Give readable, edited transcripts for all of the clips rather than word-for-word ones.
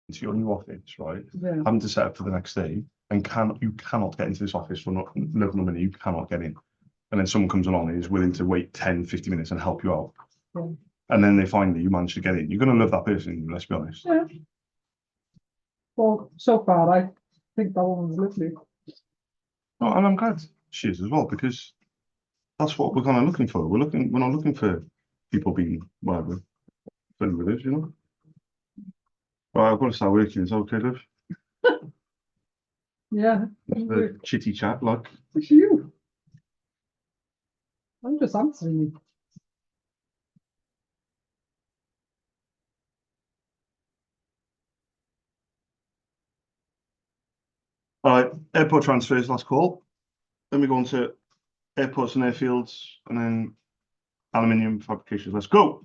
into your new office, right? Yeah. Having to set up for the next day, and you cannot get into this office for not love nor money. You cannot get in. And then someone comes along and is willing to wait 10, 50 minutes and help you out. Yeah. And then they finally you manage to get in. You're going to love that person, let's be honest. Yeah. Well, so far, I think that one was lovely. Oh, and I'm glad she is as well, because that's what we're kind of looking for. We're not looking for people being whatever, friendly with us, you know. Right, I've got to start working. Is that okay, Liv? Yeah. The chitty chat, like. It's you. I'm just answering you. All right, airport transfers, last call. Then we go on to airports and airfields, and then aluminium fabrications. Let's go.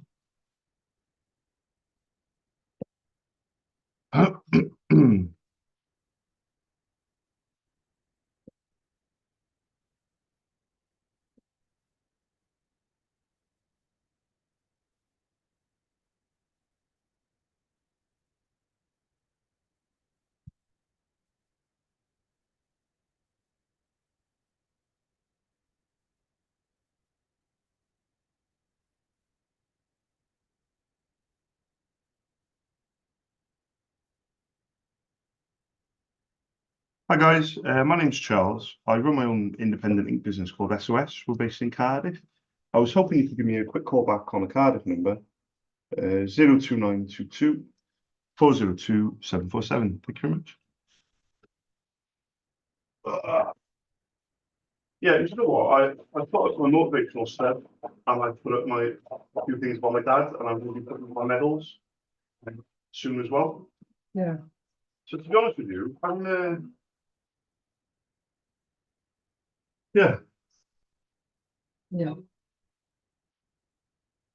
Hi guys, my name's Charles. I run my own independent ink business called SOS. We're based in Cardiff. I was hoping you could give me a quick call back on the Cardiff number, 02922 402 747. Thank you very much. Yeah, you know what? I thought it was my motivational stuff, and I put up a few things about my dad, and I'm going to be putting my medals soon as well. Yeah. So to be honest with you, yeah, Yeah.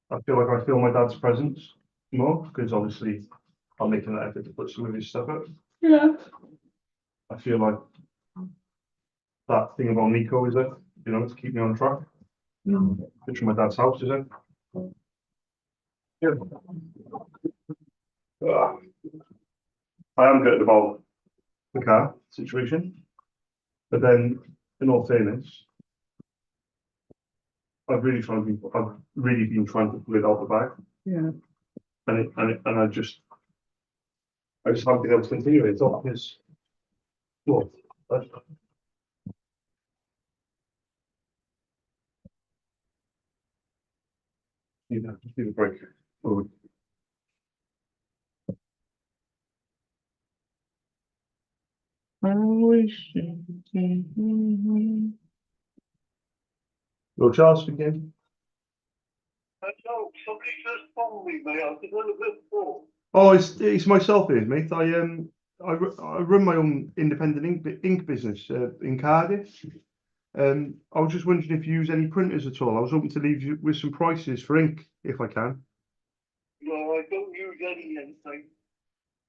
I feel like I feel my dad's presence more, because obviously I'm making that effort to put some of his stuff up. Yeah. I feel like that thing about Nico is it, you know, to keep me on track. Picture my dad's house, is it? Yeah. I am gutted about the car situation, but then, in all fairness, I've really been trying to pull it out the bag. Yeah. And I just haven't been able to continue it. It's not because, well, just need a break. Forward. I wish you could. Hello, Charles again. No, somebody just phoned me, mate. I was a little bit full. Oh, it's myself here, mate. I run my own independent ink business in Cardiff. I was just wondering if you use any printers at all. I was hoping to leave you with some prices for ink, if I can. No, I don't use anything.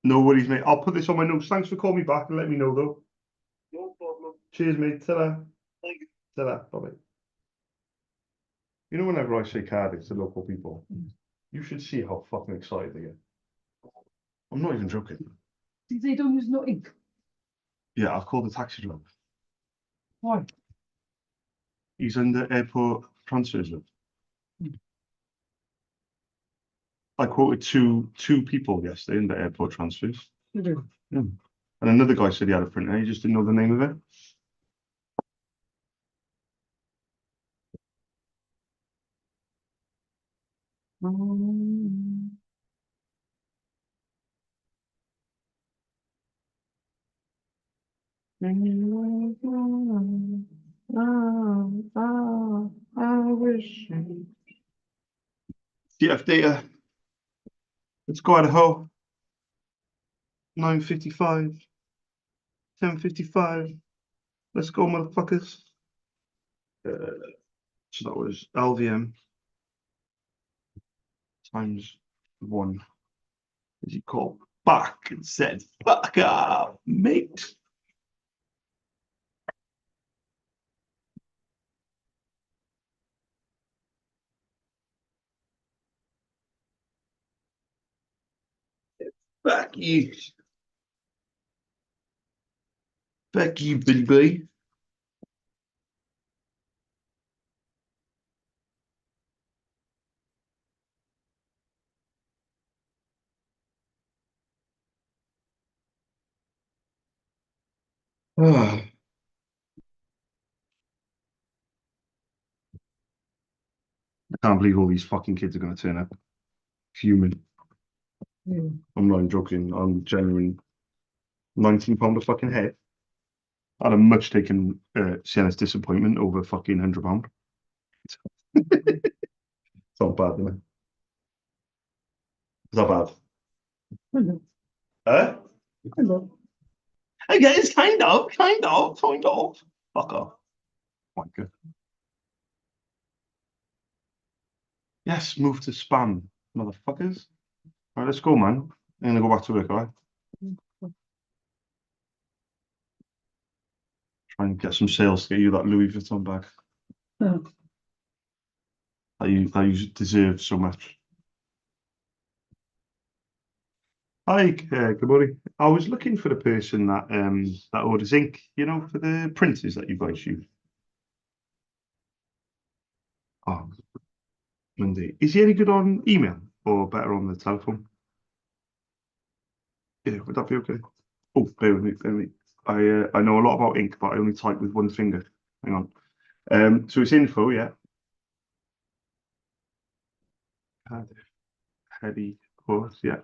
No worries, mate. I'll put this on my notes. Thanks for calling me back and let me know, though. No problem. Cheers, mate. Ta-ra. Thank you. Ta-ra. Bye-bye. You know, whenever I say Cardiff to local people, you should see how fucking excited they get. I'm not even joking. They don't use no ink. Yeah, I've called the taxi driver. Why? He's under airport transfers. I quoted two people yesterday in the airport transfers. You do. Yeah. And another guy said he had a printer, he just didn't know the name of it. I wish. DF data. Let's go Idaho. 9:55. 10:55. Let's go, motherfuckers. So that was LVM times 1. As he called back and said, "Fuck up, mate." Fuck you. Becky, baby. Ah, I can't believe all these fucking kids are going to turn up. Fuming. Yeah. I'm not even joking. I'm genuine. £19 a fucking head. I'd have much taken Sienna's disappointment over fucking £100. It's not bad, is it? It's not bad. Hello. Huh? Hello. I guess kind of. Fuck off. Wanker. Yes, move to spam, motherfuckers. Right, let's go, man. I'm gonna go back to work, alright? Try and get some sales to get you that Louis Vuitton bag Oh, that you deserve so much. Hi, good morning. I was looking for the person that orders ink, for the printers that you guys use. Oh, Monday. Is he any good on email or better on the telephone? Yeah, would that be okay? Oh, bear with me, bear with me. I know a lot about ink, but I only type with one finger. Hang on. So it's info, yeah. Heady course, yeah.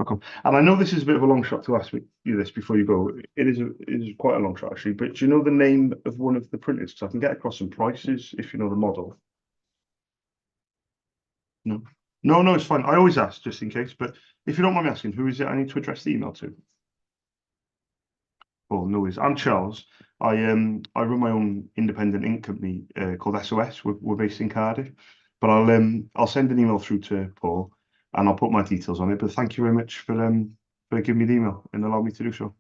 Okay. And I know this is a bit of a long shot to ask you this before you go. It is quite a long shot actually. But do you know the name of one of the printers? Because I can get across some prices if you know the model. No, no, it's fine. I always ask just in case. But if you don't mind me asking, who is it I need to address the email to? Oh, no worries. I'm Charles. I run my own independent ink company called SOS. We're based in Cardiff. But I'll send an email through to Paul and I'll put my details on it. But thank you very much for giving me the email and allowing me to do so.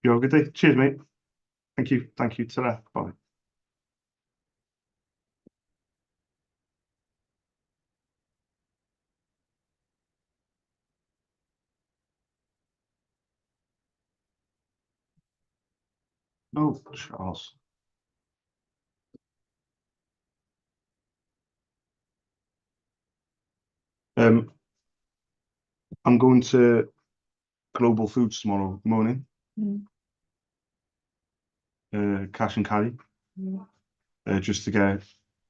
You have a good day. Cheers, mate. Thank you. Thank you. Ta-ra. Bye. Oh, Charles. Um, I'm going to Global Foods tomorrow morning. mm, Cash and carry. mm. Just to get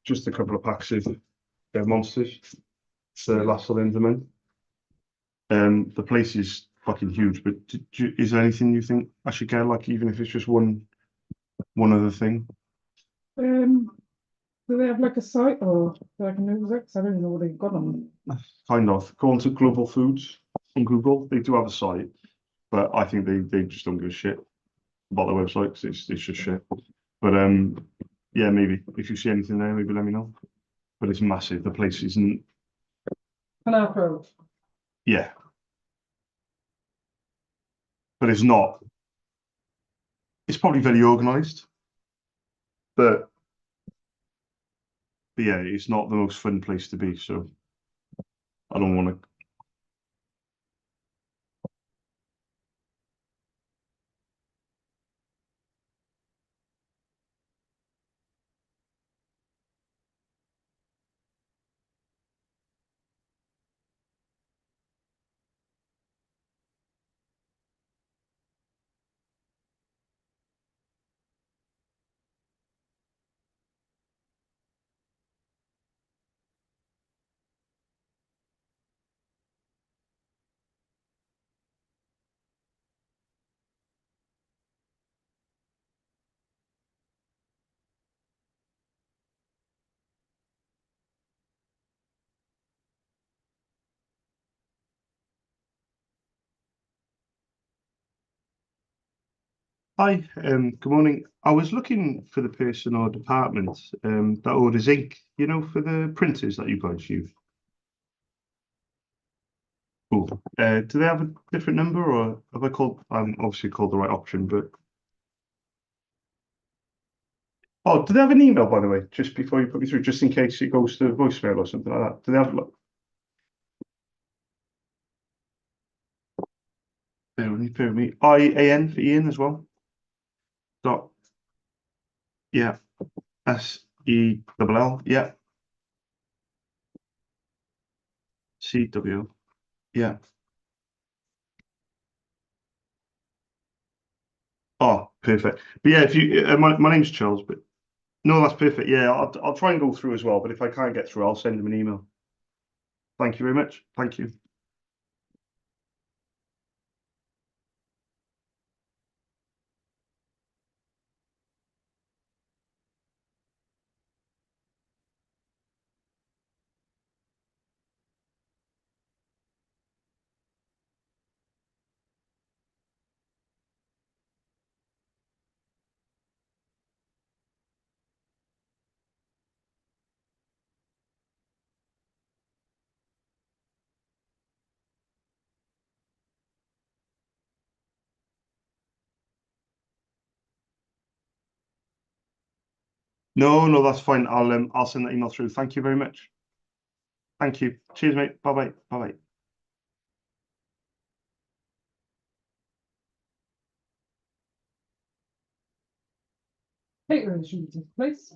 just a couple of packs of monsters. It's the last of them to men. The place is fucking huge, but is there anything you think I should get? Like, even if it's just one other thing. Um, do they have like a site or so I can use it? 'Cause I don't even know what they've got on. Kind of. Go on to Global Foods on Google. They do have a site, but I think they just don't give a shit about their website 'cause it's just shit. But yeah, maybe if you see anything there, maybe let me know. But it's massive. The place isn't. Canal Road. Yeah, but it's not. It's probably very organised, but yeah, it's not the most fun place to be. So I don't want to. Hi, good morning. I was looking for the person or department that orders ink, for the printers that you guys use. Cool. Do they have a different number or have I called? I'm obviously called the right option, but oh, do they have an email by the way? Just before you put me through, just in case it goes to voicemail or something like that. Do they have? Bear with me. IAN for Ian as well. Dot. Yeah. SELL. Yeah. CW. Yeah. Oh, perfect. But yeah, if you, my name's Charles, but no, that's perfect. Yeah, I'll try and go through as well. But if I can't get through, I'll send him an email. Thank you very much. Thank you. No, no, that's fine. I'll send that email through. Thank you very much. Thank you. Cheers, mate. Bye bye. Bye bye. Caterers use this place.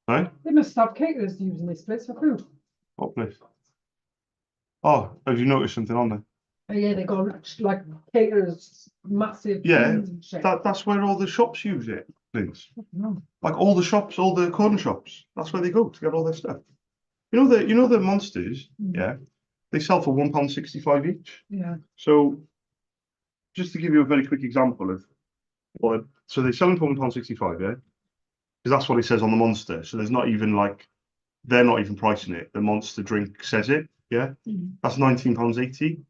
Sorry? They must have caterers using this place for food. What place? Oh, have you noticed something on there? Oh yeah, they got like caterers, massive Yeah, things and shit. that's where all the shops use it, Vince. No. Like all the shops, all the corner shops. That's where they go to get all their stuff. You know the monsters, Mm. yeah, they sell for £1.65 each. Yeah. So just to give you a very quick example of what, so they sell them for £1.65, yeah, because that's what it says on the monster. So there's not even like they're not even pricing it. The monster drink says it, yeah. Mm. That's £19.80.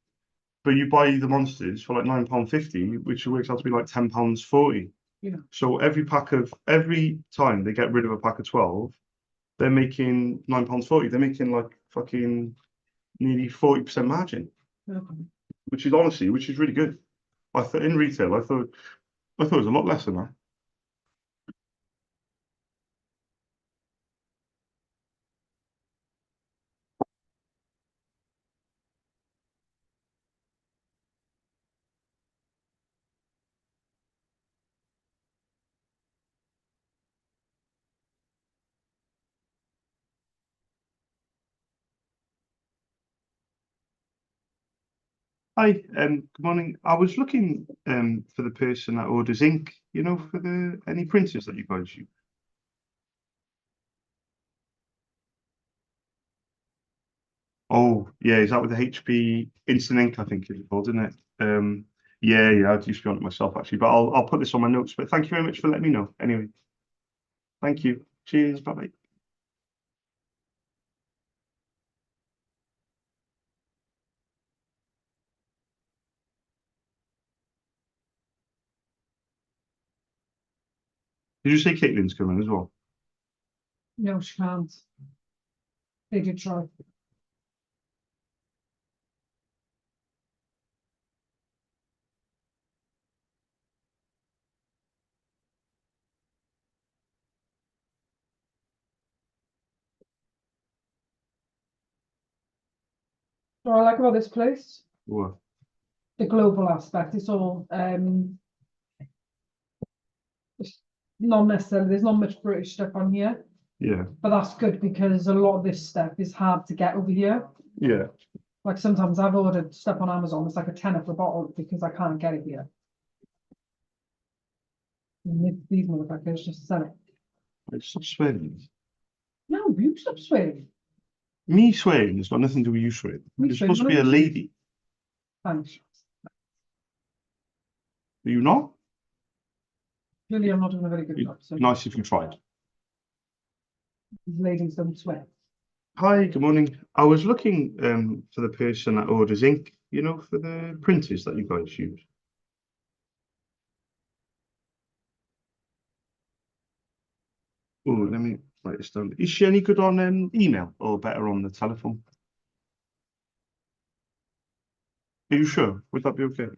But you buy the monsters for like £9.50, which works out to be like £10.40. Yeah. So every time they get rid of a pack of 12, they're making £9.40. They're making like fucking nearly 40% margin, Okay. which is really good. I thought in retail, I thought it was a lot less than that. Hi, good morning. I was looking for the person that orders ink, for the any printers that you guys use. Oh, yeah, is that with the HP Instant Ink, I think it's called, isn't it? Yeah, I used to be on it myself actually, but I'll put this on my notes. But thank you very much for letting me know. Anyway, thank you. Cheers. Bye bye. Did you say Caitlin's coming as well? No, she can't. They did try. What I like about this place, What? the global aspect. It's all it's not necessarily. There's not much British stuff on here, Yeah, but that's good because a lot of this stuff is hard to get over here. yeah. Like sometimes I've ordered stuff on Amazon. It's like a tenner for a bottle because I can't get it here. And these motherfuckers just sell it. Stop swearing. No, you stop swearing. Me swearing has got nothing to do with you swearing. Me You're swearing, supposed to be a what? lady. Thanks. Are you not? Clearly, I'm not doing a very good job. So Nice if you tried. these ladies don't swear. Hi, good morning. I was looking for the person that orders ink, for the printers that you guys use. Oh, let me write this down. Is she any good on email or better on the telephone? Are you sure? Would that be okay?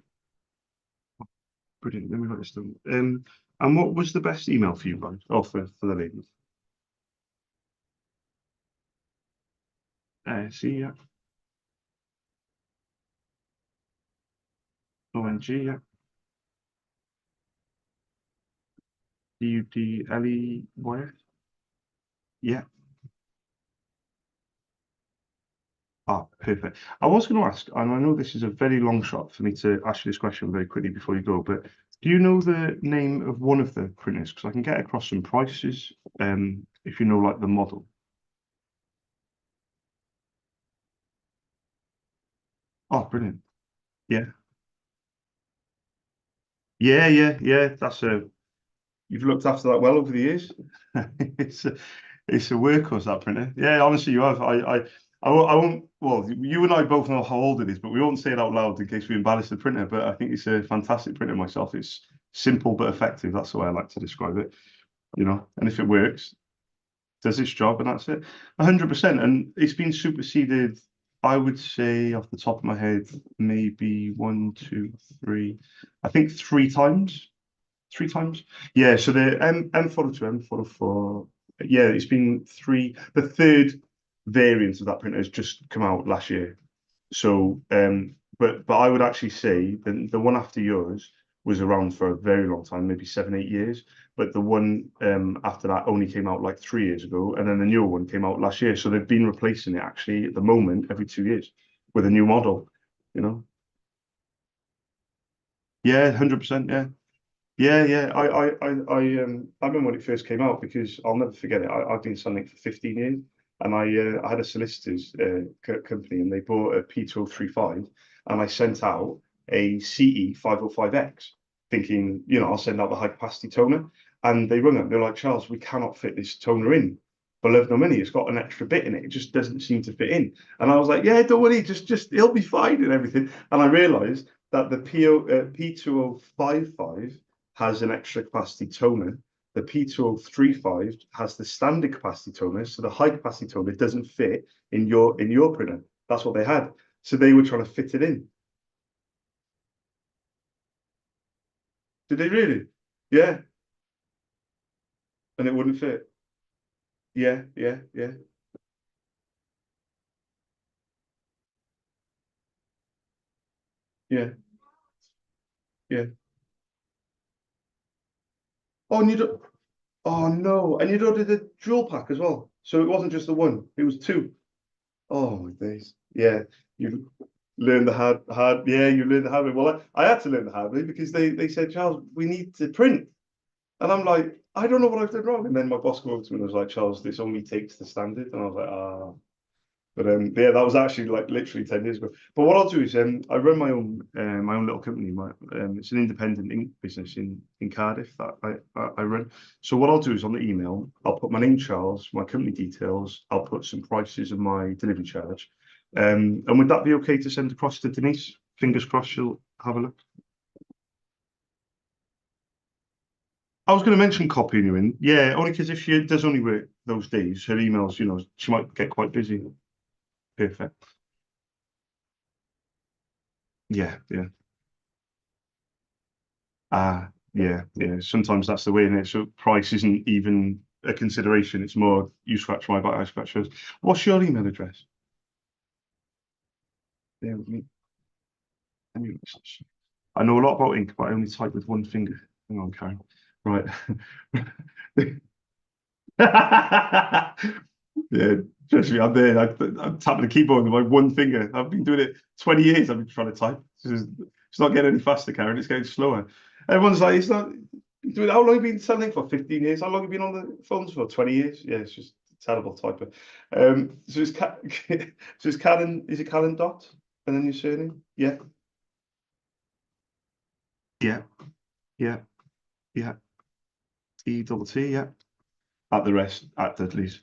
Brilliant. Let me write this down. And what was the best email for you guys? Oh, for the ladies. See, yeah. ONG, yeah. DUDLEY. Yeah. Ah, perfect. I was going to ask, and I know this is a very long shot for me to ask you this question very quickly before you go, but do you know the name of one of the printers? Because I can get across some prices, if you know like the model. Oh, brilliant. Yeah. Yeah. That's you've looked after that well over the years. It's a, it's a workhorse, that printer. Yeah, honestly, you have. I won't. Well, you and I both know how old it is, but we won't say it out loud in case we embarrass the printer. But I think it's a fantastic printer myself. It's simple but effective. That's the way I like to describe it. And if it works, does its job, and that's it. 100%. And it's been superseded. I would say off the top of my head, maybe one, two, three. I think three times. Three times. Yeah, so the M402, M404, yeah, it's been three. The third variant of that printer has just come out last year. So, but I would actually say the one after yours was around for a very long time, maybe 7, 8 years. But the one after that only came out like 3 years ago, and then the newer one came out last year. So they've been replacing it actually at the moment every 2 years with a new model. You know? Yeah, 100%. Yeah. Yeah. I remember when it first came out because I'll never forget it. I've been selling it for 15 years, and I had a solicitors company, and they bought a P2035, and I sent out a CE 505X, thinking, I'll send out the high capacity toner, and they rung up. They're like, Charles, we cannot fit this toner in. For love no money, it's got an extra bit in it. It just doesn't seem to fit in. And I was like, yeah, don't worry, just it'll be fine and everything. And I realised that the P2055 has an extra capacity toner. The P2035 has the standard capacity toner, so the high capacity toner doesn't fit in your printer. That's what they had. So they were trying to fit it in. Did they really? Yeah. And it wouldn't fit. Yeah. Yeah. Yeah. Oh, and you do oh no. And you ordered the dual pack as well. So it wasn't just the one, it was two. Oh my days. Yeah. You learn the hard yeah, you learn the hard way. Well, I had to learn the hard way because they said, Charles, we need to print. And I'm like, I don't know what I've done wrong. And then my boss came over to me and was like, Charles, this only takes the standard. And I was like, ah. But yeah, that was actually like literally 10 years ago. But what I'll do is I run my own little company. It's an independent ink business in Cardiff that I run. So what I'll do is on the email, I'll put my name, Charles, my company details, I'll put some prices of my delivery charge. And would that be okay to send across to Denise? Fingers crossed she'll have a look. I was going to mention copying you in. Yeah, only because if she does only work those days, her emails, she might get quite busy. Perfect. Yeah. Yeah. Sometimes that's the way in it. So price isn't even a consideration. It's more you scratch my back, I scratch yours. What's your email address? There with me. I know a lot about ink, but I only type with one finger. Hang on, Karen. Right. Yeah, trust me, I'm there. I'm tapping the keyboard with my one finger. I've been doing it 20 years. I've been trying to type. It's not getting any faster, Karen. It's getting slower. Everyone's like, it's not. How long have you been selling for? 15 years. How long have you been on the phones for? 20 years. Yeah, it's just a terrible typer. So it's so it's Karen. Is it Karen Dot? And then your surname? Yeah. Yeah. Yeah. Yeah. E-double-T. Yeah. At the rest at Dudley's.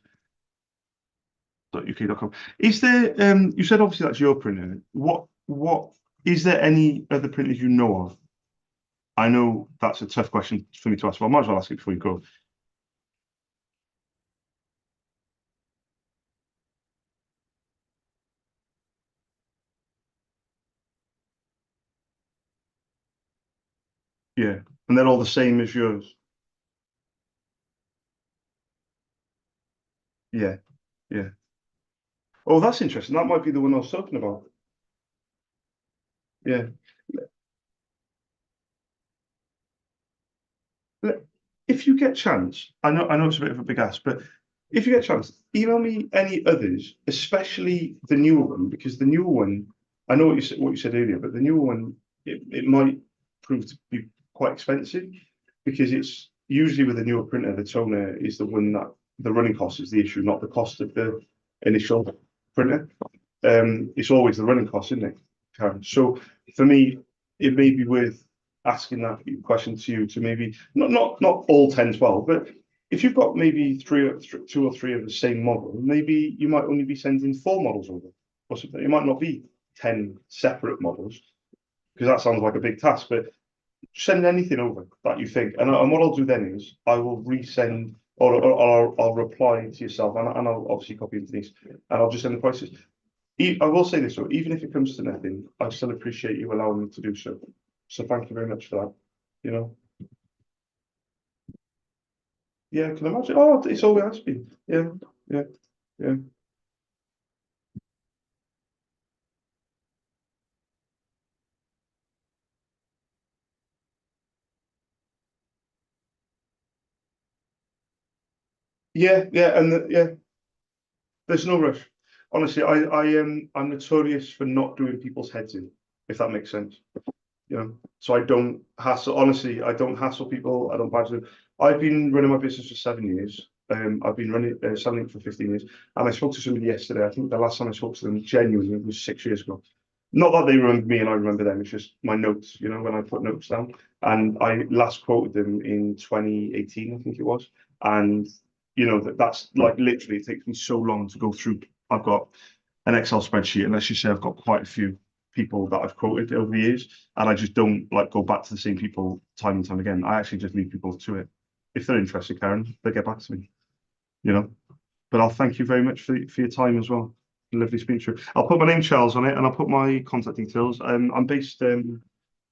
.uk.com. Is there you said obviously that's your printer. What is there any other printers you know of? I know that's a tough question for me to ask, but I might as well ask it before you go. Yeah. And they're all the same as yours. Yeah. Yeah. Oh, that's interesting. That might be the one I was talking about. Yeah. if you get a chance, I know it's a bit of a big ask, but if you get a chance, email me any others, especially the newer one, because the newer one, I know what you said earlier, but the newer one, it might prove to be quite expensive because it's usually with a newer printer, the toner is the one that the running cost is the issue, not the cost of the initial printer. It's always the running cost, isn't it, Karen? So for me, it may be worth asking that question to you to maybe not all 10, 12, but if you've got maybe two or three of the same model, maybe you might only be sending 4 models over or something. It might not be 10 separate models because that sounds like a big task, but send anything over that you think. And what I'll do then is I will resend or I'll reply to yourself and I'll obviously copy into these and I'll just send the prices. I will say this, though, even if it comes to nothing, I still appreciate you allowing me to do so. So thank you very much for that. You know, yeah, I can imagine. Oh, it's always has been. Yeah, yeah, yeah. Yeah, yeah, and yeah, there's no rush. Honestly, I'm notorious for not doing people's heads in, if that makes sense. You know, so I don't hassle. Honestly, I don't hassle people. I don't badger them. I've been running my business for 7 years. I've been running selling for 15 years, and I spoke to somebody yesterday. I think the last time I spoke to them genuinely was 6 years ago. Not that they remember me and I remember them. It's just my notes. You know, when I put notes down, and I last quoted them in 2018, I think it was. And you know that's like literally it takes me so long to go through. I've got an Excel spreadsheet, and let's just say I've got quite a few people that I've quoted over the years, and I just don't like go back to the same people time and time again. I actually just lead people to it. If they're interested, Karen, they get back to me, you know. But I'll thank you very much for your time as well. Lovely speaking to you. I'll put my name Charles on it, and I'll put my contact details. I'm based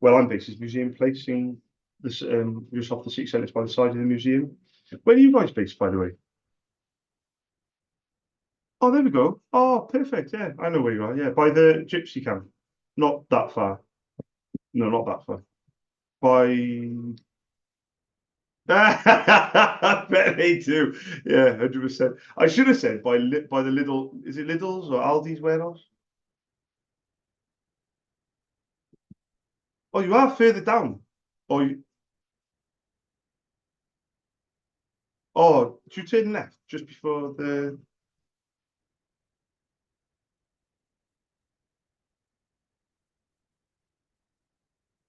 well, I'm based in Museum Place in this just off the city centre by the side of the museum. Where are you guys based, by the way? Oh, there we go. Oh, perfect. Yeah, I know where you are. Yeah, by the gypsy camp. Not that far. No, not that far. By I bet they do. Yeah, 100%. I should have said by the little, is it Lidl's or Aldi's warehouse? Oh, you are further down. Oh, do you turn left just before the?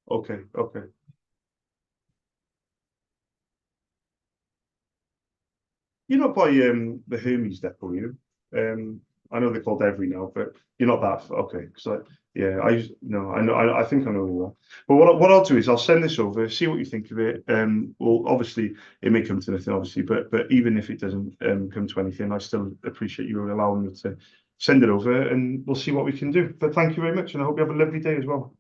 Okay, okay. You're not by the Hermes depot, you know. I know they're called Every now, but you're not that okay. So yeah, no, I know I think I know who you are. But what I'll do is I'll send this over, see what you think of it. Well, obviously it may come to nothing, obviously, but even if it doesn't come to anything, I still appreciate you allowing me to send it over, and we'll see what we can do. But thank you very much, and I hope you have a lovely day as well.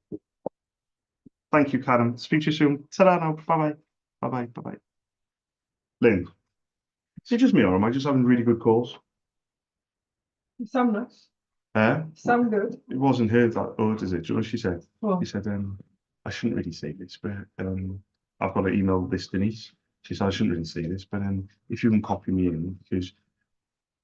Thank you, Karen. Speak to you soon. Ta-ra now. Bye bye. Bye bye. Bye bye. Lynn, is it just me or am I just having really good calls? You sound nice. Eh? Sound good. It wasn't her that ordered it. Do you know what she said? Well, She said, I shouldn't really say this, but I've got to email this Denise. She said, I shouldn't really say this, but if you can copy me in, because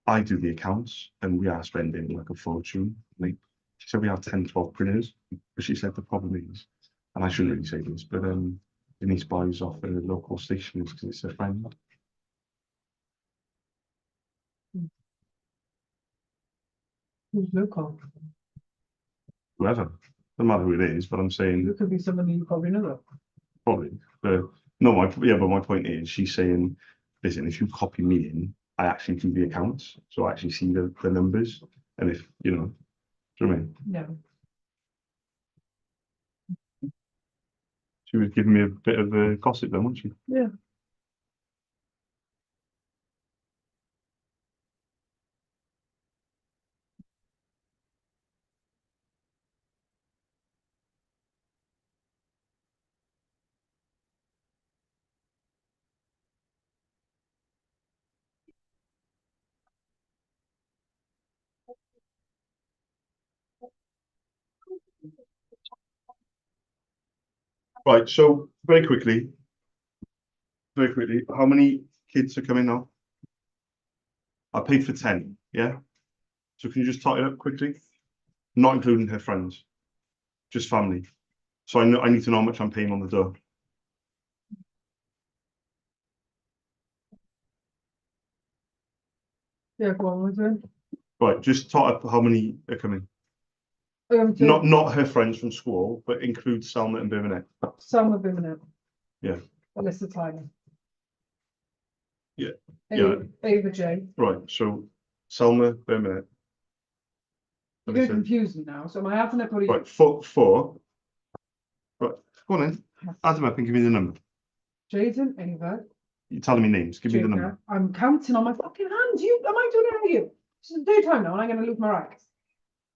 I do the accounts and we are spending like a fortune. Like she said, we have 10, 12 printers, but she said the problem is, and I shouldn't really say this, but Denise buys off a local stationers because it's a friend. who's local? Whoever, no matter who it is, but I'm saying It could be somebody you probably know. probably. But no, but my point is, she's saying, listen, if you copy me in, I actually do the accounts, so I actually see the numbers, and if you know, do you know what I mean? Yeah. She was giving me a bit of a gossip then, wasn't she? Yeah. Right. So very quickly, very quickly, how many kids are coming now? I paid for 10, yeah? So can you just tot it up quickly? Not including her friends, just family. So I need to know how much I'm paying on the door. Yeah, go on with it. Right, just tot up how many are coming. To Not her friends from school, but include Selma and Birmingham. Selma Birmingham. Yeah. Alyssa Tyler. Yeah. Yeah. Ava J. Right, so Selma, Birmingham. You're going to confuse me now. So am I having to put Right, four. Right, go on then. Add them up and give me the number. Jaden, Ava, You're telling me names. Give me the number. Jacob. I'm counting on my fucking hands. Am I doing it for you? This is the third time now, and I'm going to lose my rights.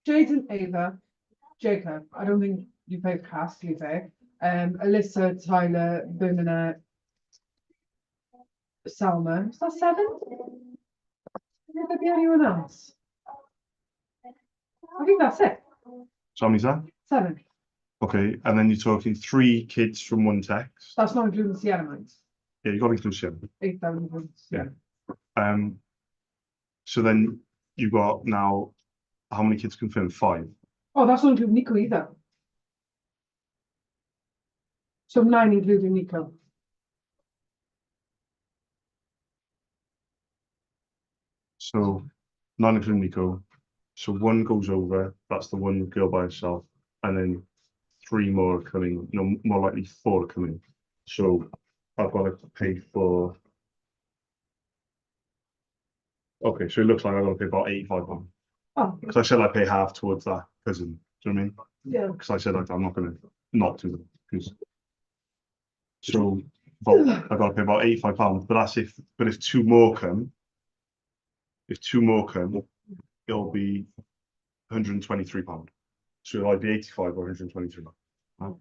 Jaden, Ava, Jacob. I don't think you pay cash, to be fair. Alyssa, Tyler, Birmingham, Salma. Is that 7? Would there be anyone else? I think that's it. So how many's that? 7. Okay, and then you're talking 3 kids from one text. That's not including Sienna mines. Yeah, you got to include 7. 8,000 points. Yeah. So then you've got now how many kids confirmed? 5. Oh, that's not including Nico either. So 9 including Nico. So 9 including Nico. So 1 goes over. That's the one girl by herself, and then 3 more are coming. No, more likely 4 are coming. So I've got to pay for. Okay, so it looks like I've got to pay about £85. Oh, Because I said I pay half towards that cousin. Do you know what I mean? yeah. Because I said like, I'm not going to not do them. Because so I've got to pay about £85. But that's if 2 more come. If 2 more come, it'll be £123. So it'll either be 85 or 123. Wow.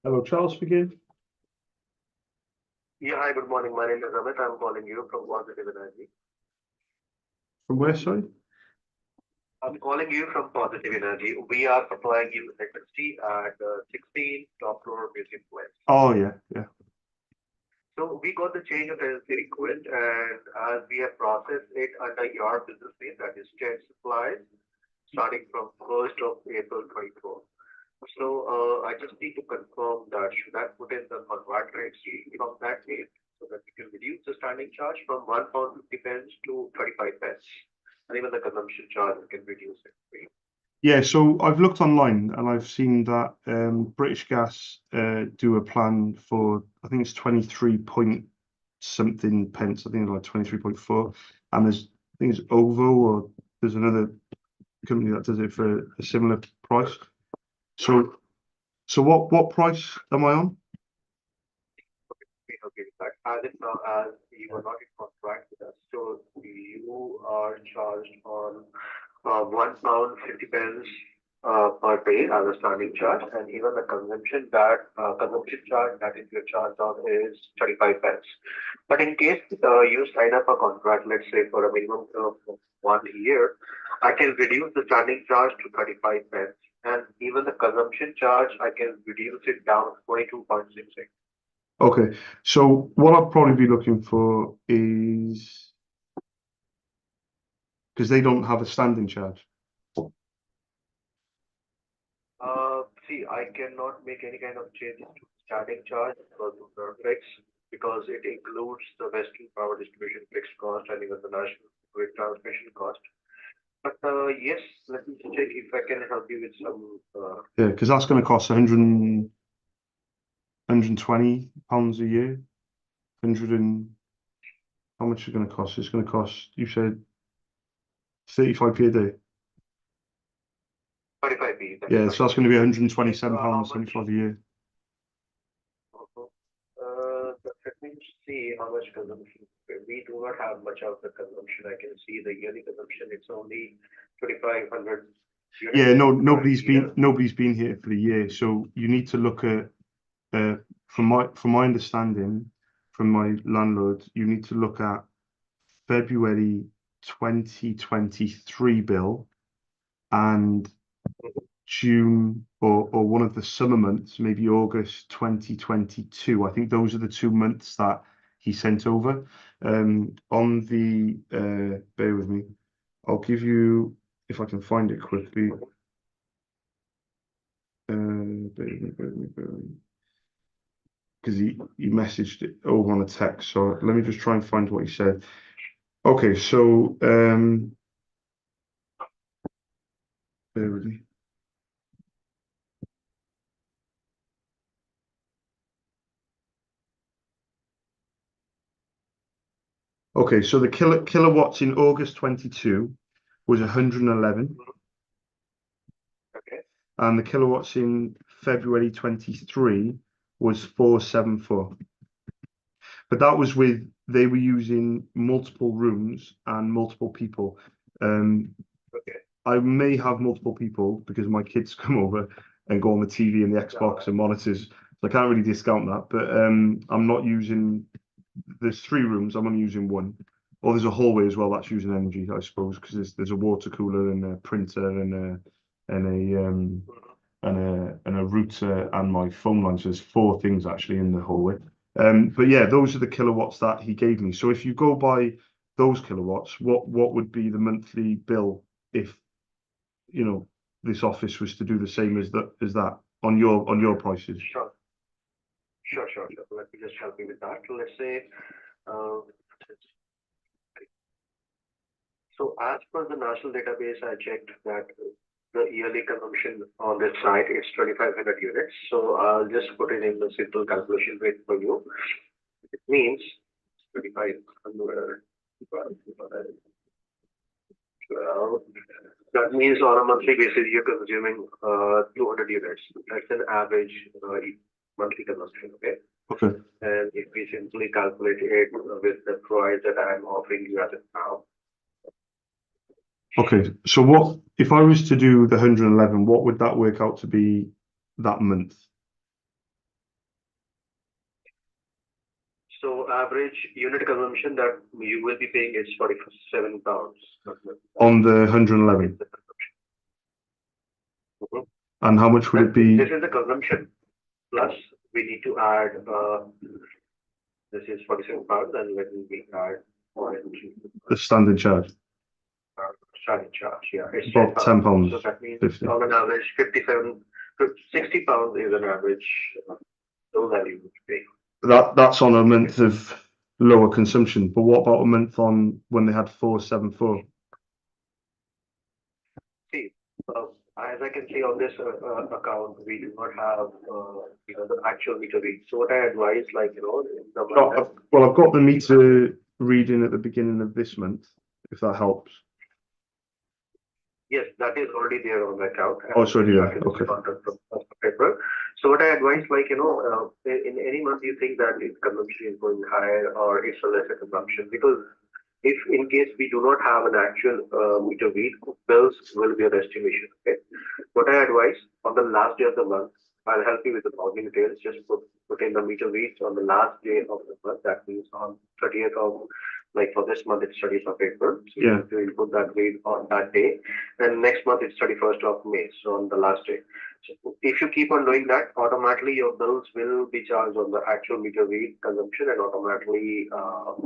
Hello, Charles speaking. Yeah, hi, good morning. My name is Amit. I'm calling you from Positive Energy. From where, sorry? I'm calling you from Positive Energy. We are supplying you electricity at 16 top floor Museum West. Oh, yeah, yeah. So we got the change of tenancy request, and as we have processed it under your business name, that is Jet Supplies, starting from 1st of April 24. So I just need to confirm that should I put in the contract rates from that date so that we can reduce the standing charge from £1.50 to 35 pence, and even the consumption charge we can reduce it. Yeah, so I've looked online and I've seen that British Gas do a plan for, I think it's 23 point something pence, I think it's like 23.4. And there's, I think it's OVO, or there's another company that does it for a similar price. So what price am I on? Okay, but as it now, as you are not in contract with us, so you are charged on £1.50 per day as a standing charge, and even the consumption charge that is your charge on is 35 pence. But in case you sign up a contract, let's say for a minimum of 1 year, I can reduce the standing charge to 35 pence, and even the consumption charge I can reduce it down to 22.66. Okay, so what I'll probably be looking for is, because they don't have a standing charge. See, I cannot make any kind of changes to standing charge because of the fixed, because it includes the Western Power Distribution fixed cost and even the National Grid transmission cost. But yes, let me check if I can help you with some. Yeah, because that's going to cost 120 pounds a year. 100 and how much is it going to cost? It's going to cost, you said 35p a day. 35p. Yeah, so that's going to be 127 How pounds much? 75 a year. Let me see how much consumption. We do not have much of the consumption. I can see the yearly consumption. It's only 2,500 units. Yeah, no, per nobody's year. been here for the year. So you need to look at, from my understanding, from my landlord, you need to look at February 2023 bill and June or one of the summer months, maybe August 2022. I think those are the 2 months that he sent over. On the bear with me, I'll give you, if I can find it quickly. Bear with me. Because he messaged it over on a text. So let me just try and find what he said. Okay, so bear with me. Okay, so the kilowatts in August 22 was 111, Okay. and the kilowatts in February 23 was 474. But that was with, they were using multiple rooms and multiple people. Okay. I may have multiple people because my kids come over and go on the TV and the Xbox and monitors. So I can't really discount that, but I'm not using, there's 3 rooms, I'm only using 1. Or there's a hallway as well that's using energy, I suppose, because there's a water cooler and a printer and a router and my phone line. So there's 4 things actually in the hallway. But yeah, those are the kilowatts that he gave me. So if you go by those kilowatts, what would be the monthly bill if, you know, this office was to do the same as that on your prices? Sure. Let me just help you with that. Let's say, so as per the national database, I checked that the yearly consumption on this site is 2,500 units. So I'll just put it in the simple calculation rate for you. It means 2,500. That means on a monthly basis, you're consuming 200 units. That's an average monthly consumption, okay? Okay. And if we simply calculate it with the price that I'm offering you as of now. Okay, so what if I was to do the 111, what would that work out to be that month? average unit consumption that you will be paying is 47 pounds. on the 111. Mhm. And how much would it be? This is the consumption. Plus, we need to add, this is 47 pounds, and let me add The standing charge? standing charge. Yeah, it's About £10. So that means 50. on an average, 60 pounds is an average bill that you would pay. That's on a month of lower consumption, but what about a month on when they had 474? See, as I can see on this account, we do not have, the actual meter read. So what I advise, like, in the month Well, I've got the meter reading at the beginning of this month, if that helps. yes, that is already there on the account. Oh, it's already there. That is Okay. started from 1st of April. So what I advise, like, in any month you think that its consumption is going higher or it's a lesser consumption, because if in case we do not have an actual meter read, bills will be an estimation. Okay. What I advise, on the last day of the month, I'll help you with the login details. Just put in the meter reads on the last day of the month. That means on 30th of, like for this month, it's 30th of April. So Yeah. you input that read on that day. And next month, it's 31st of May. So on the last day. So if you keep on doing that, automatically your bills will be charged on the actual meter read consumption, and automatically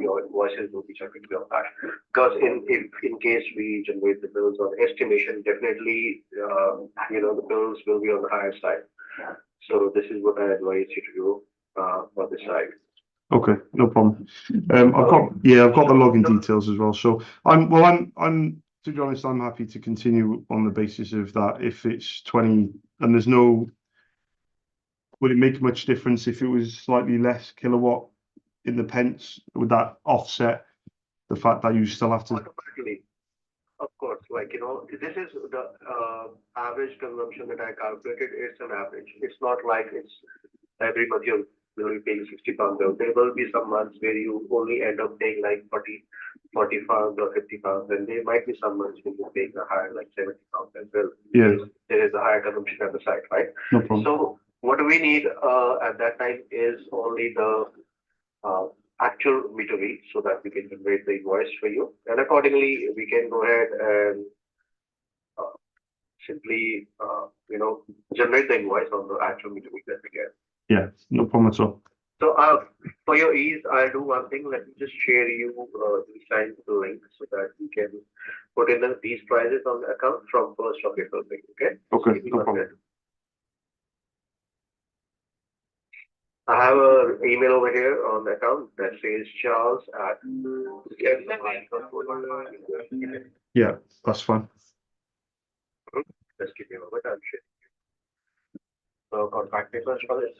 your invoices will be generated on that. Because if in case we generate the bills on estimation, definitely the bills will be on the higher side. So this is what I advise you to do for this side. Okay, no problem. I've got the login details as well. So I'm to be honest, I'm happy to continue on the basis of that. If it's 20 and there's no, would it make much difference if it was slightly less kilowatt in the pence? Would that offset the fact that you still have to? Automatically, of course, like this is the average consumption that I calculated. It's an average. It's not like it's every month you're will be paying 60 pounds. There will be some months where you only end up paying like 40 pounds or 50 pounds, and there might be some months when you're paying a higher, like 70 pounds as well. Yeah. There is a higher consumption at the site, right? No problem. So what we need at that time is only the actual meter read, so that we can generate the invoice for you, and accordingly we can go ahead and simply generate the invoice on the actual meter read that we get. Yeah, no problem at all. So for your ease, I'll do one thing. Let me just share you the sign link so that you can put in these prices on the account from 1st of April. Okay. Okay, no problem. I have an email over here on the account that says Charles at. Yeah, that's fine. Just give me a moment. I'm sharing. So contact papers for this.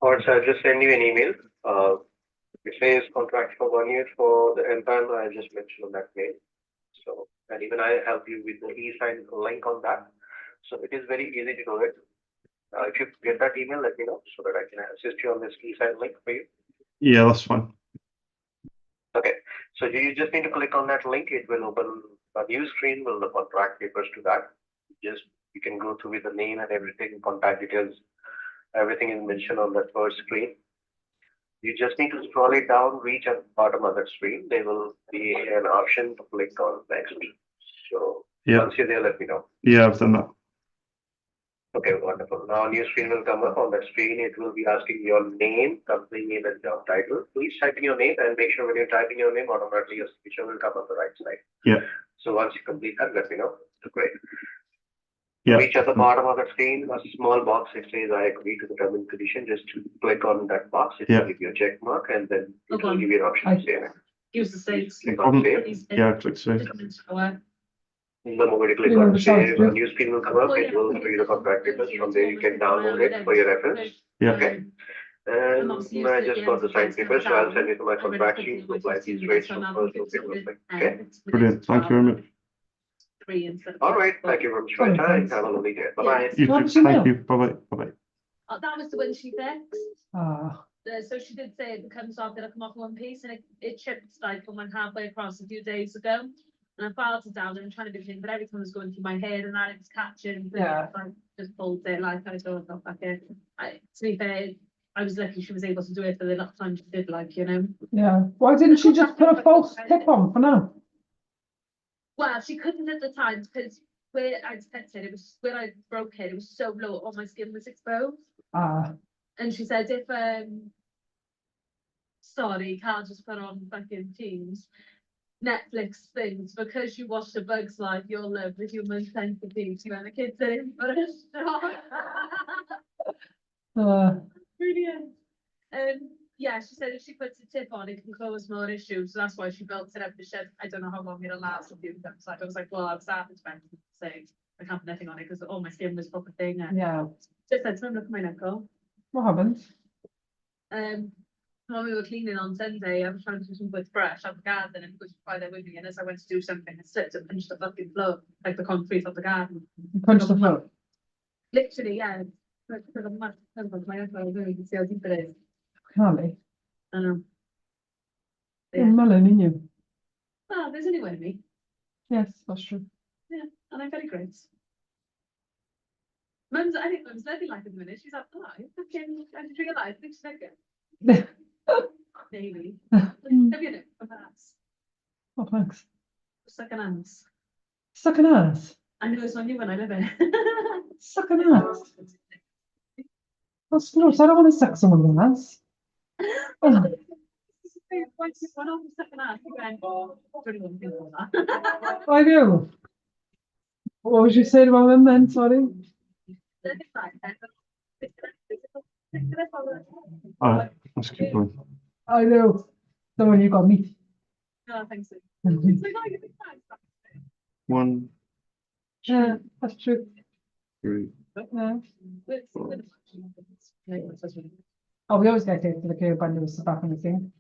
Or so I'll just send you an email. It says contract for 1 year for the entire I just mentioned on that mail. So, and even I help you with the e-sign link on that. So it is very easy to do it. If you get that email, let me know so that I can assist you on this e-sign link for you. Yeah, that's fine. Okay. So you just need to click on that link. It will open a new screen with the contract papers to that. You can go through with the name and everything, contact details. Everything is mentioned on that first screen. You just need to scroll it down, reach at the bottom of that screen. There will be an option to click on next. So once you're there, let me know. Yeah, I've done that. Okay, wonderful. Now a new screen will come up. On that screen, it will be asking your name, company name, and job title. Please type in your name and make sure when you're typing your name, automatically your signature will come on the right side. Yeah. So once you complete that, let me know. Great. Yeah. Reach at the bottom of the screen, a small box. It says I agree to the term and condition. Just click on that box. It will give you a check mark, and then it will give you an option to save it. Use the states. Click on save. Yeah, click save. The moment you click You know, on the site, save, yeah. a new screen will come up. It will show you the contract details. From there, you can download it for your reference. Yeah. Okay. And I just got the signed paper, so I'll send you to my contract sheet to apply these rates from first of April. Okay. Brilliant. Thank you very much. All right. Thank you very much for your time. Have a lovely day. Bye-bye. You too. What's your Thank mail? you. Bye bye. Bye bye. That was the one she fixed. Ah, So she did say it comes off, it'll come off one piece, and it chipped like from halfway across a few days ago. And I filed it down and I'm trying to do things, but every time it was going through my head and that it was catching. Yeah. I just pulled it like I don't know back in. To be fair, I was lucky she was able to do it for the last time she did, like, you know. yeah. Why didn't she just put a false tip on for now? Well, she couldn't at the time because where I said it was where I broke it was so low, all my skin was exposed. Ah, And she said if sorry, can't just put on fucking Teams. Netflix things because you watch The Bug's Life, you'll love the human centipede when the kids are in for a shot. Brilliant. Yeah, she said if she puts a tip on, it can cause more issues. So that's why she built it up. She said, I don't know how long it'll last. A few times. I was like, well, I was half expecting to say I can't put nothing on it because all my skin was proper thing. And yeah. just said to him, look at my knuckle. What happened? When we were cleaning on Sunday, I was trying to do some with brush out the garden and pushed by there with me. And as I went to do something, I slipped and pinched the fucking floor, like the concrete of the garden. You punched the floor. Literally, yeah. Like, for the mud, my uncle, you can see how deep it is. Can't be. I know. You're Yeah. melon, in you. Well, there's only one of me. Yes, that's true. Yeah, and I'm very great. Mum's, I think Mum's lovely like at the minute. She's like, oh, fucking, I didn't realise. I think she's like it. Maybe. Have you know, perhaps. Oh, thanks. Suck an ass. Suck an ass. I know it's on you when I live in. Suck an ass. That's gross. I don't want to suck someone's ass. Oh, I do. What was you saying about them then? Sorry. All right. Let's keep going. I do. The one you got me. No, thanks. One, Yeah, that's true. 3. Yeah. Oh, we always get to the curb when there was the back in the thing.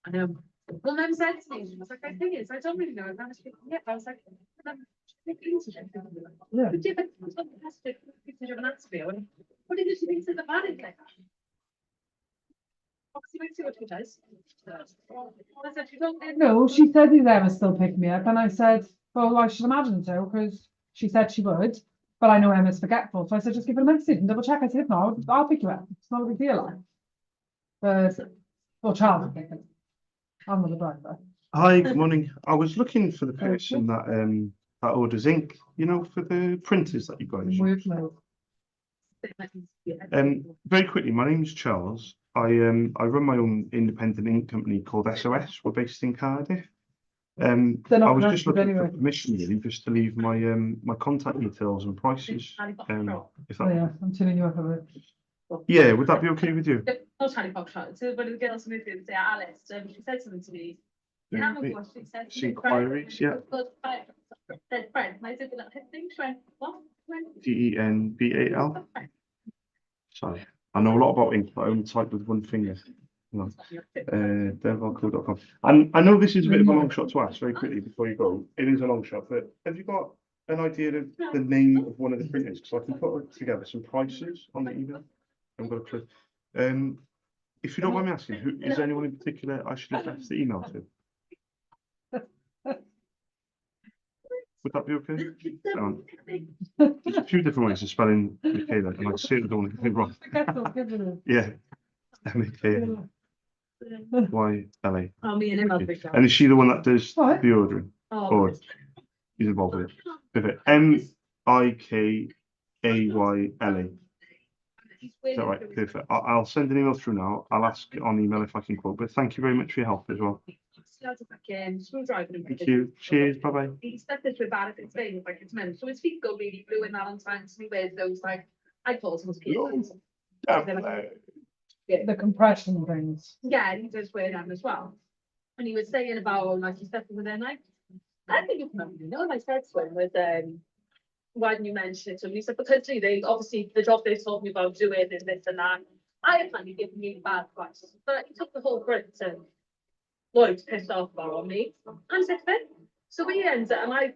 I know. Well, Mum said to me, she was like, I think it's, I don't really know if I was yeah, I was like, Yeah. but yeah, but it's not fantastic picture of an answer. What did she think to the man in there? Obviously, we see what he does. I said, you don't No, she said he'd ever still pick me up, and I said, well, I should imagine so, because she said she would, but I know Emma's forgetful, so I said, just give her a message and double check. I said, if not, I'll pick you up. It's not a big deal, like. But, well, Charles will pick it. I'm not the driver. Hi, good morning. I was looking for the person that orders ink, you know, for the printers that you guys use. Very quickly, my name's Charles. I run my own independent ink company called SOS. We're based in Cardiff. They're I not was just connected looking anyway. for permission really, just to leave my my contact details and prices. If Oh, that, yeah, I'm tuning you up a bit. yeah, would that be okay with you? Not Harry Potter, so when the girls moved in, say Alice, she said something to me. You haven't watched it, said See inquiries, yeah. Said friend, I said that thing, she went, what? DENBAL. Sorry, I know a lot about ink, but I only type with one finger. No. Devilco.com. And I know this is a bit of a long shot to ask very quickly before you go. It is a long shot, but have you got an idea of the name of one of the printers? Because I can put together some prices on the email. I've got a clue. If you don't mind me asking, who is there anyone in particular I should address the email to? Would that be okay? There's a few different ways of spelling Michaela, and I certainly don't want to get it wrong. Yeah, MAKYLA. Oh, me and him, I'll pick that. And is she the one that does What? the ordering? Oh, Or is involved with it? Perfect. MIKAYLA. Is that right? Perfect. I'll send an email through now. I'll ask on email if I can quote, but thank you very much for your help as well. Thank you. Cheers. Bye bye. He stuck this with bad if it's veins, like it's meant. So his feet go really blue in Valentine's. And he wears those like I call them kids. The compression things. Yeah, he does wear them as well. And he was saying about like he's stepping within like I think you can remember, you know, I said to him was why didn't you mention it to him? He said because they obviously the job they told me about doing is this and that. I had kind of given me bad advice, but he took the whole grit and Lloyd's pissed off about on me. I'm sick of it. So we ended up, and I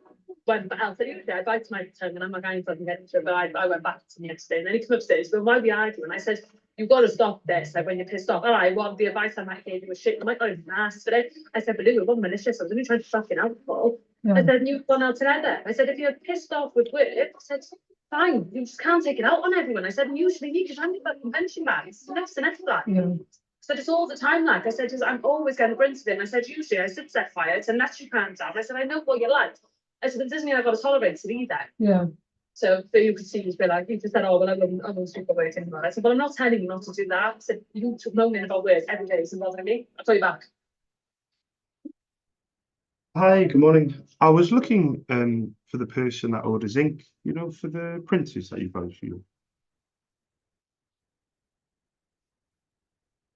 went back. So usually I bite my tongue and I'm like, I ain't fucking getting to it, but I went back to him yesterday. And then he came upstairs, but why we arguing? I said, you've got to stop this. Like when you're pissed off, all right, well, the advice I might give you was shit. I'm like, oh, asked for it. I said, but it wasn't malicious. I was only trying to fucking alcohol. I said, you've gone out together. I said, if you're pissed off with work, I said, fine, you just can't take it out on everyone. I said, and usually you can hand your fucking pension back. It's less than that. Yeah. So it's all the time like I said, I'm always getting grunted in. I said, usually I should set fire. It's unless you can't have. I said, I know what you're like. I said, it doesn't mean I've got to tolerate it either. Yeah. So you could see, just be like, you just said, oh, well, I won't speak about it anymore. I said, but I'm not telling you not to do that. I said, you took moaning about work every day. It's bothering me. I'll call you back. Hi, good morning. I was looking for the person that orders ink, you know, for the printers that you guys use.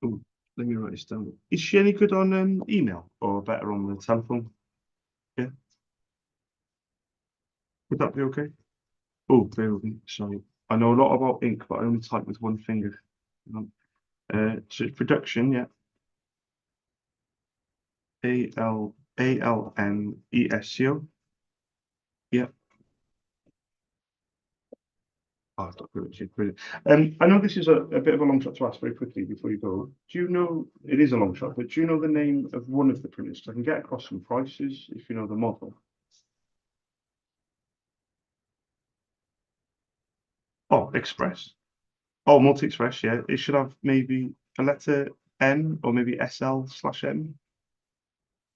Oh, let me write this down. Is she any good on email or better on the telephone? Yeah. Would that be okay? Oh, bear with me. Sorry. I know a lot about ink, but I only type with one finger. So it's production, yeah. ALNESCO. Yeah. Oh, I've got good. Brilliant. I know this is a bit of a long shot to ask very quickly before you go. Do you know, it is a long shot, but do you know the name of one of the printers? 'Cause I can get across some prices if you know the model. Oh, Express. Oh, Multi-Express, yeah. It should have maybe a letter M or maybe SL/M.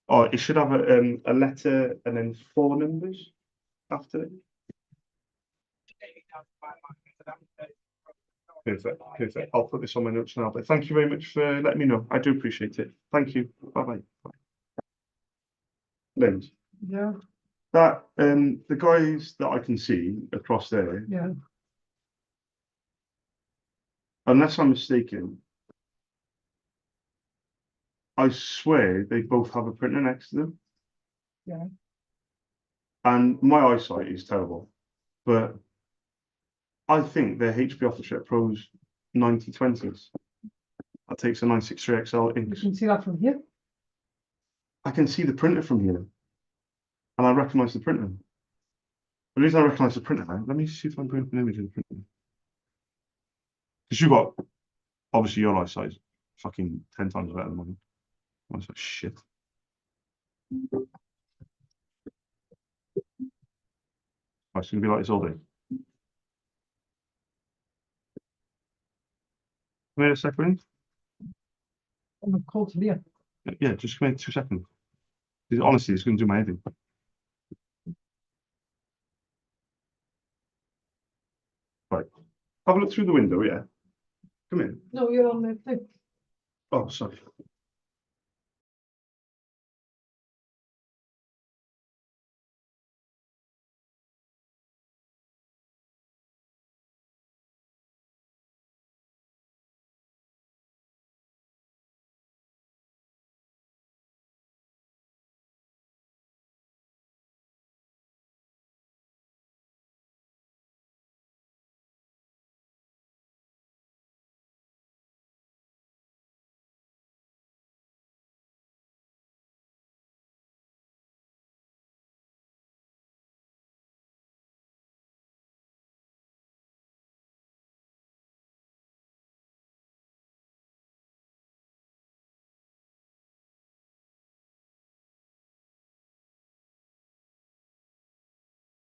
Or it should have a letter and then 4 numbers after it. Perfect, perfect. I'll put this on my notes now, but thank you very much for letting me know. I do appreciate it. Thank you. Bye-bye. Lens, Yeah. that the guys that I can see across there, Yeah. unless I'm mistaken, I swear they both have a printer next to them. Yeah. And my eyesight is terrible, but I think they're HP OfficeJet Pros 9020s. That takes a 963 XL You inks. can see that from here. I can see the printer from here, and I recognise the printer. The reason I recognise the printer now, let me see if I'm bringing up an image of the printer. Because you got, obviously your eyesight is fucking 10 times better than mine. Mine's like shit. It's going to be like this all day. Come here a second. I'm cold to here. Yeah, just come here 2 seconds. Honestly, it's going to do my head in. Right. Have a look through the window, yeah. Come in. No, you're on the thing. Oh, sorry.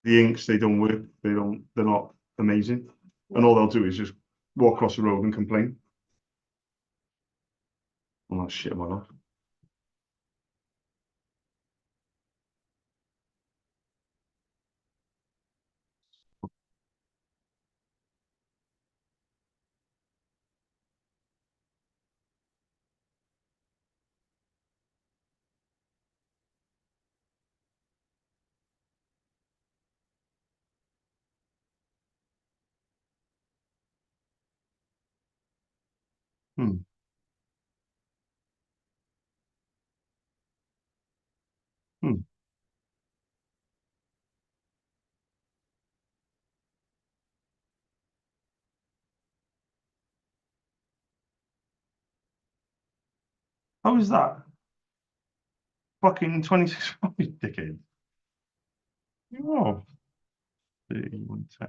The inks, they don't work. They're not amazing. And all they'll do is just walk across the road and complain. Oh, that shit in my life. Hmm. How is that? Fucking 26 dickhead. Oh. D110.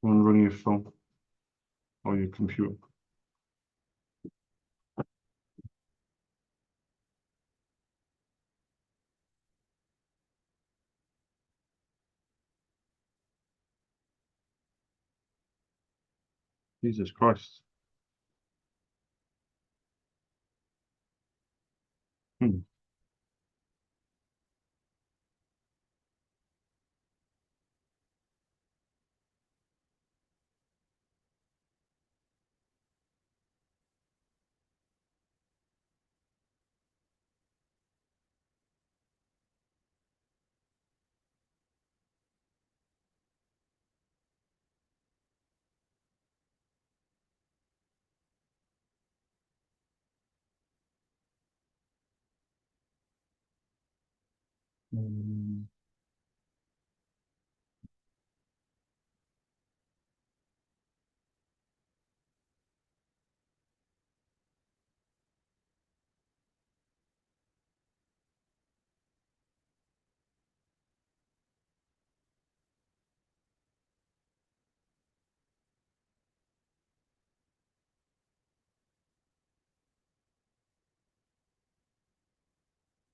Someone run your phone or your computer. Jesus Christ. Hmm.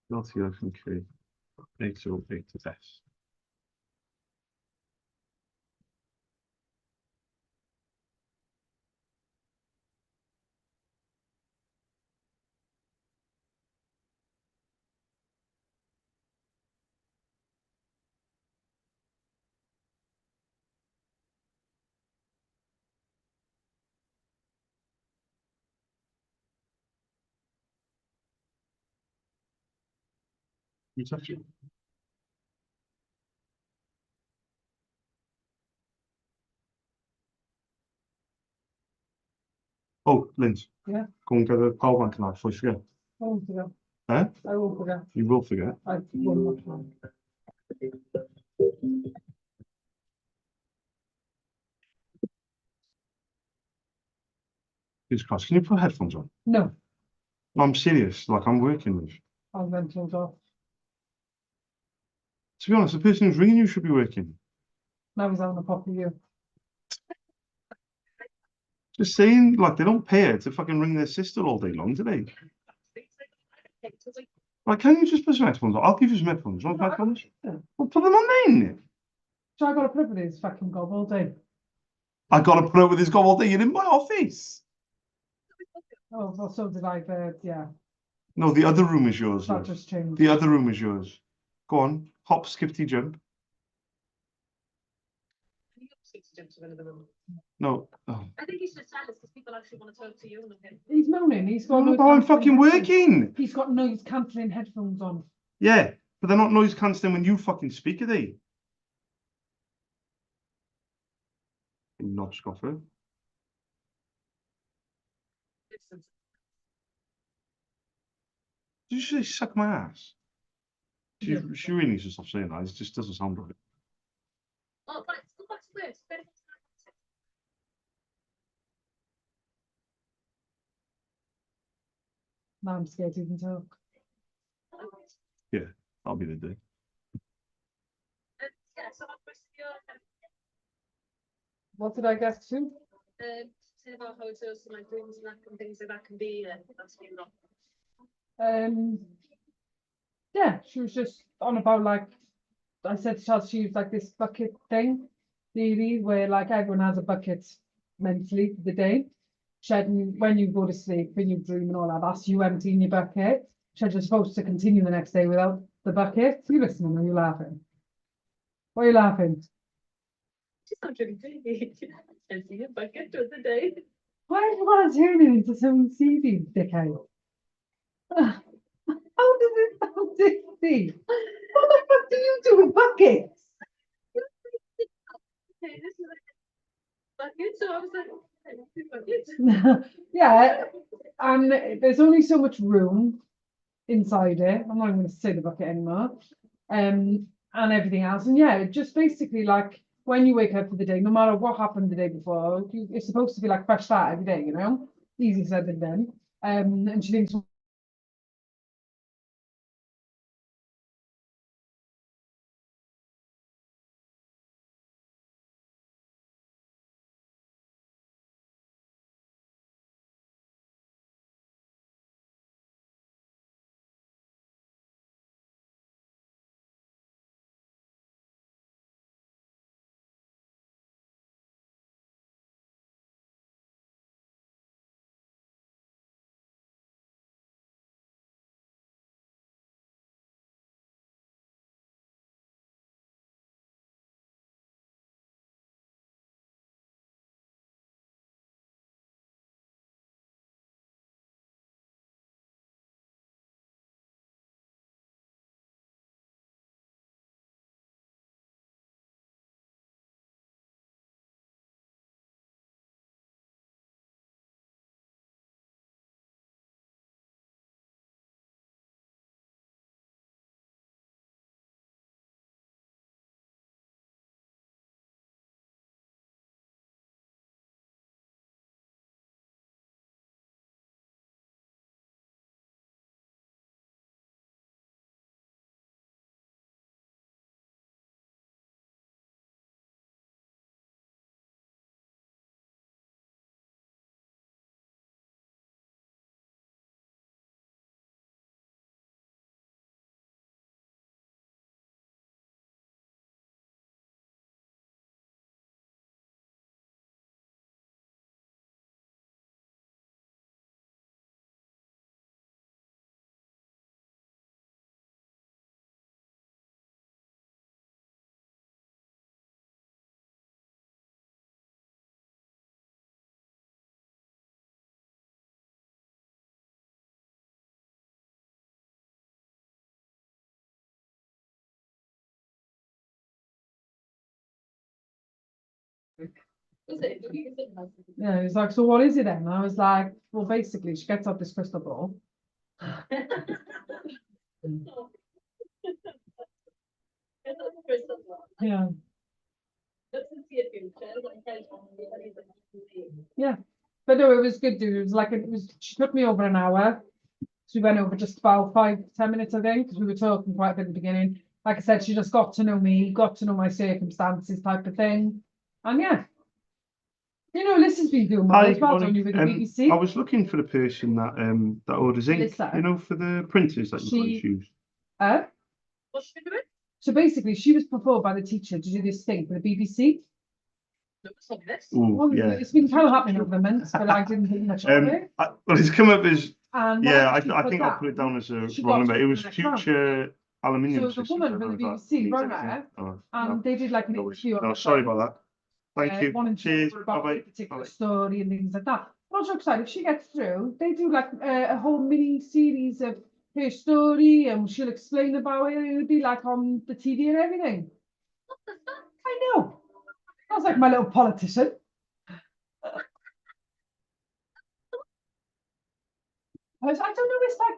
Naughty Ocean Key. 808 to death. You touch it. Oh, Linz. Yeah. Go and get a power bank tonight before you forget. I won't forget. Eh? I won't forget. You will forget. I won't forget. Jesus Christ, can you put headphones on? No, I'm serious, like I'm working with. I'll vent off. To be honest, the person who's ringing you should be working. Now he's having a pop with you. Just saying, like, they don't pay her to fucking ring their sister all day long, do they? Like, can you just put some headphones on? I'll give you some headphones. Want headphones? Well, put them on then. So I got to put up with his fucking gob all day. I got to put up with this guy all day. You're in my office. Oh, well, so did I, yeah, No, the other room is yours. that Love. just changed. The other room is yours. Go on, hop, skippity, jump. No. Oh. I think he's just jealous because people actually want to talk to you and him. He's moaning, he's got Oh, noise but I'm cancelling fucking headphones. working. He's got noise cancelling headphones on. Yeah, but they're not noise cancelling when you fucking speak, are they? You knob scoffer. Did you say suck my ass? She really needs to stop saying that. It just doesn't sound right. Oh, right, let's go back to this. Now I'm scared to even talk. Yeah, that'll be the day. Yeah, so what was your What did I get to? say about how it's also like rooms and that and things like that can be that's been wrong. Yeah, she was just on about like, I said to Chelsea, she used like this bucket thing, theory, where like everyone has a bucket mentally for the day. She said when you go to sleep, when you dream and all that, that's you emptying your bucket. She said you're supposed to continue the next day without the bucket. You listening or you laughing? Why are you laughing? She's not really big. And see a bucket of the day. Why do you want to turn it into some CD, dickhead? How does it sound dicey? What the fuck do you do with buckets? Okay, this is like a bucket, so I was like, bucket. Yeah, and there's only so much room inside it. I'm not even going to say the bucket anymore. And everything else. And yeah, just basically like when you wake up for the day, no matter what happened the day before, it's supposed to be like fresh start every day, you know? Easy said than done. And she thinks yeah, he's like, so what is it then? And I was like, well, basically, she gets out this crystal ball. Yeah, yeah. But no, it was good, dude. It was like, she took me over an hour. So we went over just about 5-10 minutes, I think, because we were talking quite a bit at the beginning. Like I said, she just got to know me, got to know my circumstances type of thing. And yeah. You know, Alyssa's been doing well Hi, as good well, morning. don't you, with the BBC? I was looking for the person that that orders ink, Alyssa. you know, for the printers that you guys use. What's she doing? So basically, she was preferred by the teacher to do this thing for the BBC. Looks like this. Oh, Well, yeah. it's been kind of happening over the months, but I didn't think much of it. Well, it's come up as And yeah. whatever she I put think I'll put it down, down as a she wrong got number. to It was the next round. future aluminium So the systems. woman I from don't the know if that BBC means rang anything. her, Oh, and no. they did like an No worries. interview. on No, the sorry phone, about that. Thank you. wanting to Cheers. talk about Bye-bye. a particular Bye-bye. story and things like that. Not so excited. If she gets through, they do like a whole mini series of her story, and she'll explain about it. It'll be like on the TV and everything. I know. Sounds like my little politician. I don't know, it's like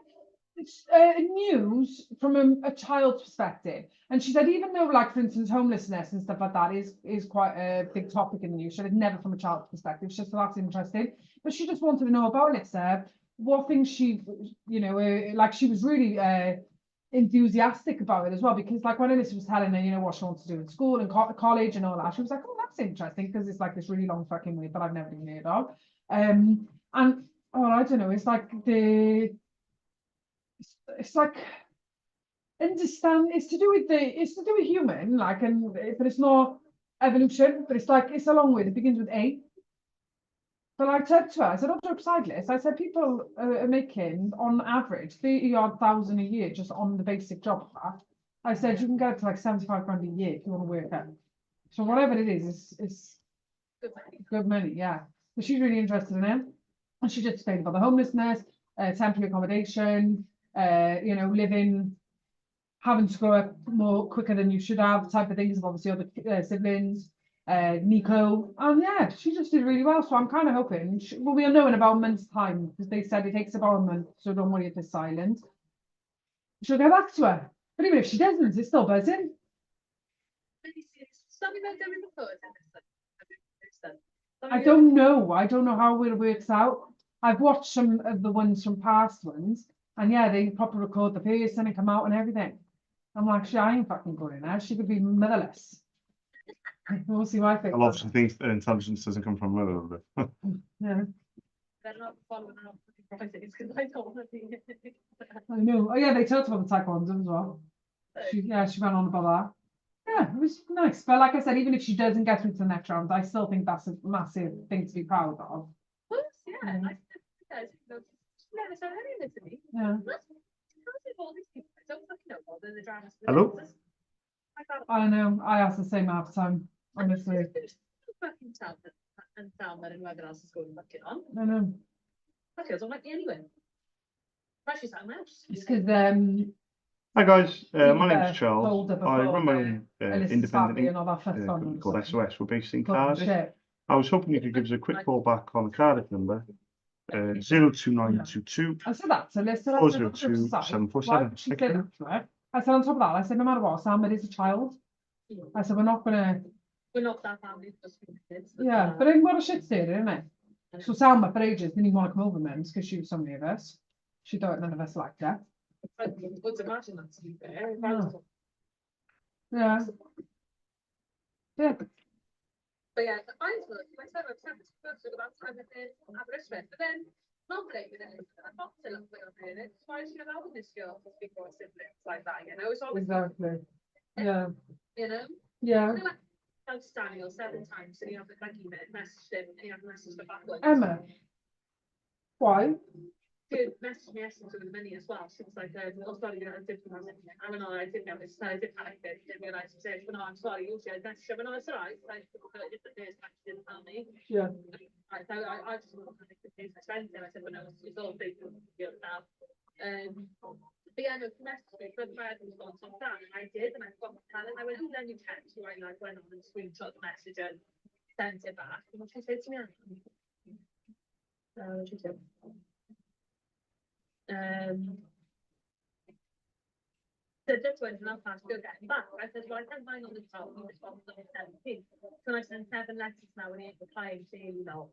it's news from a child's perspective. And she said, even though, like, for instance, homelessness and stuff like that is quite a big topic in the news, she said it's never from a child's perspective. She just thought that's interesting. But she just wanted to know about Alyssa, what things she, you know, like she was really enthusiastic about it as well. Because, like, when Alyssa was telling her, you know, what she wants to do in school and college and all that, she was like, oh, that's interesting, because it's like this really long fucking way that I've never even heard of. And oh, I don't know, it's like it's like understand. It's to do with human, like, but it's not evolution. But it's like it's a long word. It begins with A. But I said to her, I said, "Oh, joke sideless." I said, people are making on average 30-odd thousand a year just on the basic job path. I said you can get up to like 75 grand a year if you want to work out. So whatever it is Good money. good money, yeah. So she's really interested in it. And she just explained about the homelessness, temporary accommodation, you know, living, having to grow up more quicker than you should have, type of things, of obviously other siblings, Nico. And yeah, she just did really well. So I'm kind of hoping, well, we'll know in about a month's time, because they said it takes about a month, so don't worry if it's silent. She'll go back to her. But even if she doesn't, it's still buzzing. Something like that in the photos. I don't know. I don't know how it works out. I've watched some of the ones from past ones, and yeah, they proper record the person and come out and everything. I'm like, she, I ain't fucking going there. She could be motherless. We'll see what I think. I obviously think that intelligence doesn't come from mother. Yeah, They're not following up Fridays because I don't want to be. I know. Oh yeah, they talked about the taekwondo as well. She went on about that. Yeah, it was nice. But like I said, even if she doesn't get through to the next round, I still think that's a massive thing to be proud of. Yeah, Yeah. I she never said any of it to me. Yeah. All these people, I don't fucking know more than the dramas. Hello? I know. I asked the same half time, honestly. Fucking tell them and tell them and whoever else is going fucking on. I know. That girls don't like me anyway. Especially something else. It's because Hi guys, my Yeah, name's Charles. told her I before run my that own Alyssa's independent family and all that fuss on company them, called so- SOS. We're based in Fucking Cardiff. shit. I was hoping you could give us a quick call back on the Cardiff number, 02922 I said that to Lisa. I said, 402 why 747. would she Thank say you. that to her? I said, on top of that, I said, no matter what, Sam is a child. I said, we're not gonna, We're not that family, just kids. yeah, but then what a shit state, isn't it? So Salma for ages didn't even want to come over men's because she was so many of us. She thought none of us liked her. I would imagine that to be fair. If I No. was- Yeah. Yeah. But yeah, I was myself, I was supposed to go that time of day, have a respect, but then not late with it. I'm not still up with it. It's why she allowed this girl to speak for siblings like that, you know, it's always, Exactly. Yeah. you know. Yeah. Outstanding or 7 times, and you have like you messaged him, and you have messaged her back. Emma. Why? She messaged me yesterday with money as well. She was like, "Oh, sorry, I didn't know. I went on, I didn't know this. I didn't panic. I didn't realise it. She went, "No, I'm sorry. Usually I messaged her, but no, it's alright. Like, different days, but she didn't tell me." Yeah. I just thought it was expensive. I said, "But no, it's all big deal now." But yeah, no, she messaged me, but I had a response on that, and I did, and I got my talent. I went, "Oh, then you text." So I like went on and screenshot the message and sent it back. And what she said to me, what she said. So just went and I still getting back. I said, well, I sent mine on the 12th, you responded on the 17th. So I sent 7 letters now and he ain't replying to you know.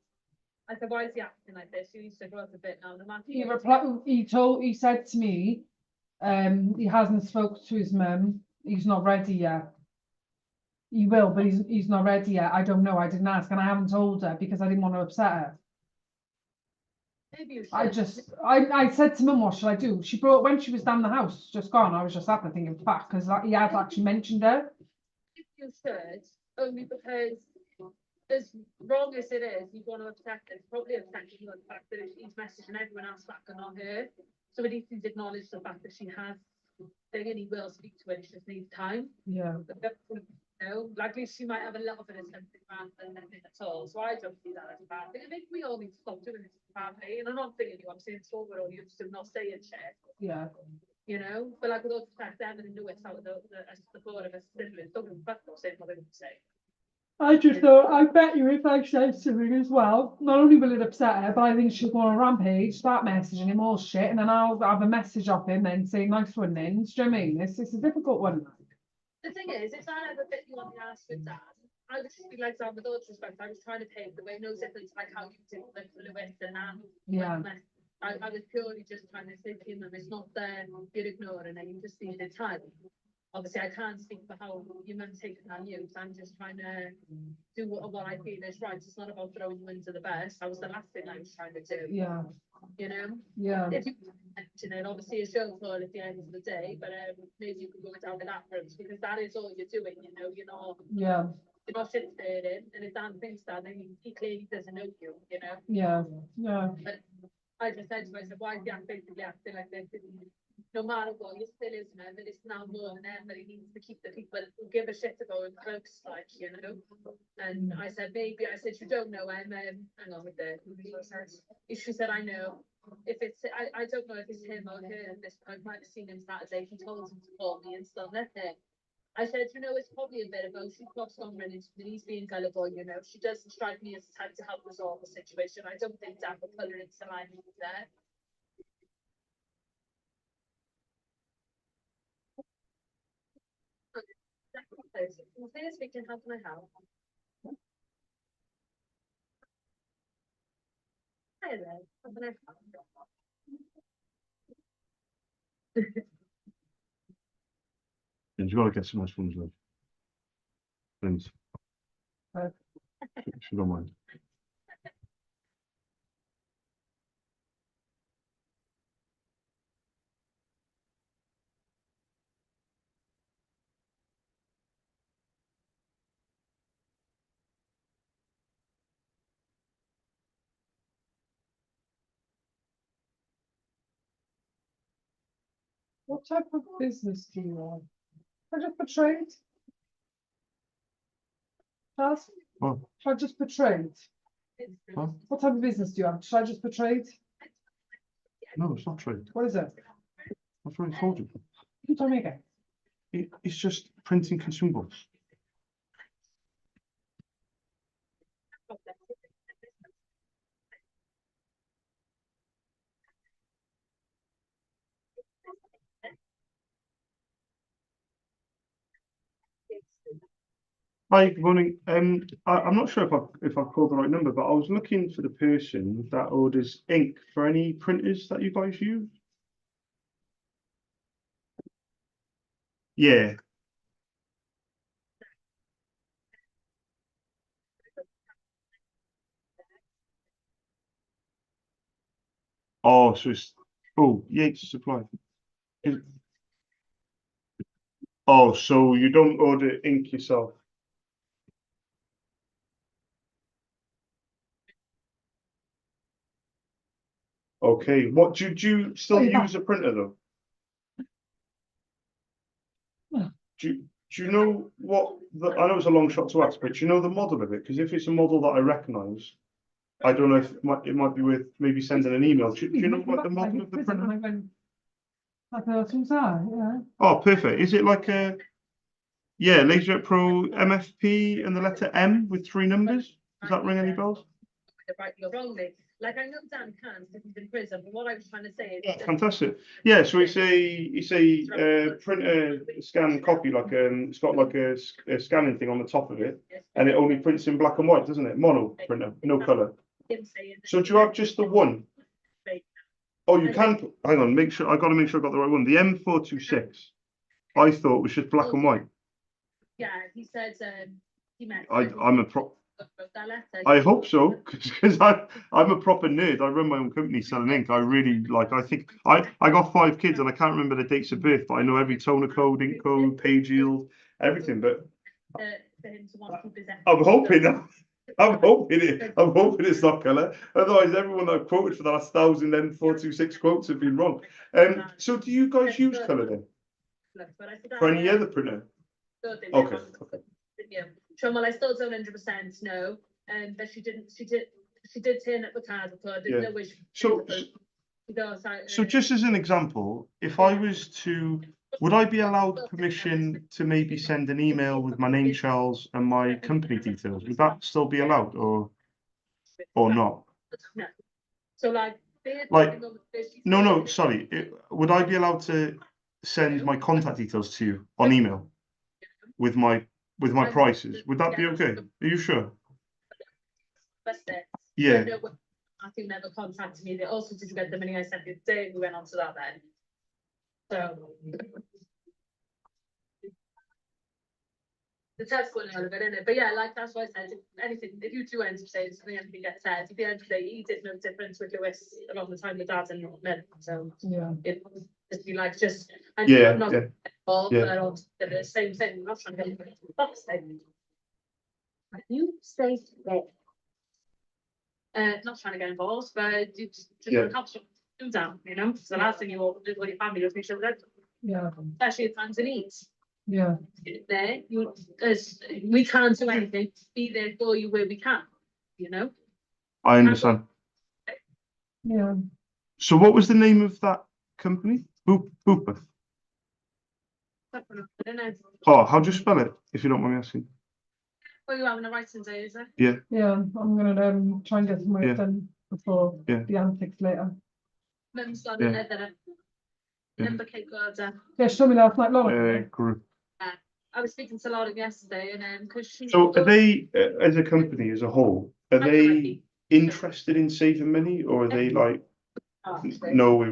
I said, why is he acting like this? You used to grow up a bit now. No matter He replied, he said to me, he hasn't spoke to his mum, he's not ready yet. He will, but he's not ready yet. I don't know. I didn't ask and I haven't told her because I didn't want to upset her. maybe you should. I said to mum, what should I do? She brought, when she was down the house, just gone, I was just sat there thinking, fuck, because he had actually mentioned her. You should, only because as wrong as it is, you want to upset him, probably upset him with the fact that he's messaging everyone else back and not her. So at least he's acknowledged the fact that she has thing and he will speak to her, she just needs time. Yeah. You know, like at least she might have a little bit of something rather than nothing at all. So I don't see that as a bad thing. I think we all need to stop doing this badly. And I'm not thinking you, I'm saying it's all we're all used to not saying shit. Yeah. You know, but like with all the fact them and Lewis out of the board of us siblings, don't give a fuck what saying what they're going to say. I just thought, I bet you if I said something as well, not only will it upset her, but I think she'll go on a rampage, start messaging him all shit, and then I'll have a message off him then saying, nice one, Nins. Do you know what I mean? It's a difficult one. The thing is, if I ever bit you on the ass with dad, I would just be like, Sam, with all due respect, I was trying to take the way no difference like how you did with Lewis and that. Yeah. I was purely just trying to say to him, it's not there, you're ignoring it, you just needed time. obviously I can't speak for how your mum's taken on you, so I'm just trying to do what I feel is right. It's not about throwing you into the bus. That was the last thing I was trying to do, Yeah, you know? yeah, If you mention it, obviously it's your call at the end of the day, but maybe you could go down to that route, because that is all you're doing, you know, yeah, you're not shit staring, and if Dan thinks that, then he clearly doesn't know you, you know? yeah, yeah. I just said to myself, why is he basically acting like this? No matter what, he still is man, but it's now more than ever. He needs to keep the people who give a shit about him close, like, you know. And I said, maybe, I said, you don't know him. Hang on with the. She said, I know. If it's, I don't know if it's him or her at this point. I might have seen him Saturday. He told him to call me and stuff. Nothing. I said, you know, it's probably a bit of both. She's not gone running to me. He's being gullible, you know. She doesn't strike me as the type to help resolve the situation. I don't think Dan will put her into line there. Speaking, how can I help? Hi there, how can I help? And you've got to get some nice ones, Liv. Please. Right. If you don't mind. What type of business do you have? Should I just portray it? Charles, Oh, should I just portray it? huh? What type of business do you have? Should I just portray it? No, it's not trade. What is it? I've already told you. You tell me again. It's just printing consumables. Hi, good morning. I'm not sure if I've called the right number, but I was looking for the person that orders ink for any printers that you guys use. Yeah. Oh, so it's Yates Supply. Is- Oh, so you don't order ink yourself? Okay. What do you still Wait, use a printer though? Yeah. Do you know what I know it's a long shot to ask, but do you know the model of it? Because if it's a model that I recognise, I don't know if it might be worth maybe sending an email. Do you know like the model of the printer? Yeah. Oh, perfect. Is it like a LaserJet Pro MFP and the letter M with 3 numbers? Does that ring any bells? Right or wrongly. Like, I know Dan can because he's in prison, but what I was trying to say is. Yeah, fantastic. Yeah, so it's a printer scan copy, like it's got like a scanning thing on the top of it, and it only prints in black and white, doesn't it? Mono printer, no color. So do you have just the one? Oh, you can. Hang on, make sure. I got to make sure I got the right one. The M426. I thought was just black and white. Yeah, he said he meant. I'm a pro. I hope so, because I'm a proper nerd. I run my own company selling ink. I really like. I think I got 5 kids and I can't remember the dates of birth, but I know every toner code, ink code, page yield, everything. But I'm hoping. I'm hoping it's not colour. Otherwise, everyone I've quoted for the last 1,000 M426 quotes have been wrong. So do you guys use colour then? For any other printer? Okay. So, well, I still don't 100% know, but she did turn up the card because I didn't know which. So just as an example, if I was to, would I be allowed permission to maybe send an email with my name, Charles, and my company details? Would that still be allowed or not? No. So like no, sorry. Would I be allowed to send my contact details to you on email with my prices? Would that be okay? Are you sure? Yeah. Matthew never contacted me. They also did get the money I sent you today. We went on to that then. So the test going out of it, innit? But yeah, like that's why I said, if anything, if you do end up saying something, anything gets said, at the end of the day, he did no difference with Lewis a lot of the time, the dad's and not men. So Yeah. it just be like, just, and Yeah, I'm not yeah. involved, Yeah. but I don't, the same thing, I'm not trying to get involved. That's the thing. You stay there. Not trying to get involved, but you just Yeah. have to do that, you know? So the last thing you want to do with your family is make sure that, Yeah. especially at times of need. Yeah. There, as we can't do anything, be there for you where we can, you know? I understand. Yeah. So what was the name of that company? Booper. I don't know. Oh, how do you spell it, if you don't mind me asking? Well, you having a writing day, is it? Yeah. I'm gonna try and get some work Yeah. done before Yeah. the antics later. Mum's got Yeah. another Yeah. number cake order. Yeah, show me last night, Lola. Group. I was speaking to Laura yesterday, and because she. So are they, as a company as a whole, are they interested in saving money, or are they like, no, we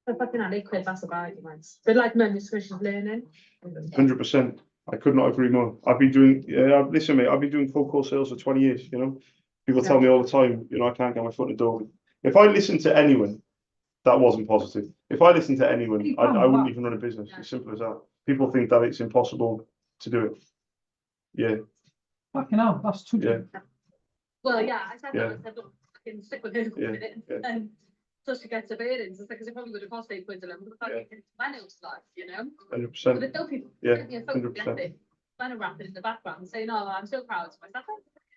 I fucking had 8 quid, that's about arguments. But like mum, because she's learning. 100%. I could not agree more. I've been doing, listen, mate, I've been doing cold call sales for 20 years, you know. People tell me all the time, you know, I can't get my foot in the door. If I listen to anyone that wasn't positive, if I listened to anyone, I wouldn't even run a business. As simple as that. People think that it's impossible to do it. Yeah. Fucking hell, that's too. Yeah. Well, yeah, I said Yeah. that, I said, look, I can stick with her for a minute. Yeah. So she gets her bearings, it's because it probably would have cost 8 quid a month, but Yeah. it's manuals like, you know? 100%. But no people, Yeah, yeah, so 100%. kind of rapping in the background saying, "Oh, I'm so proud of myself."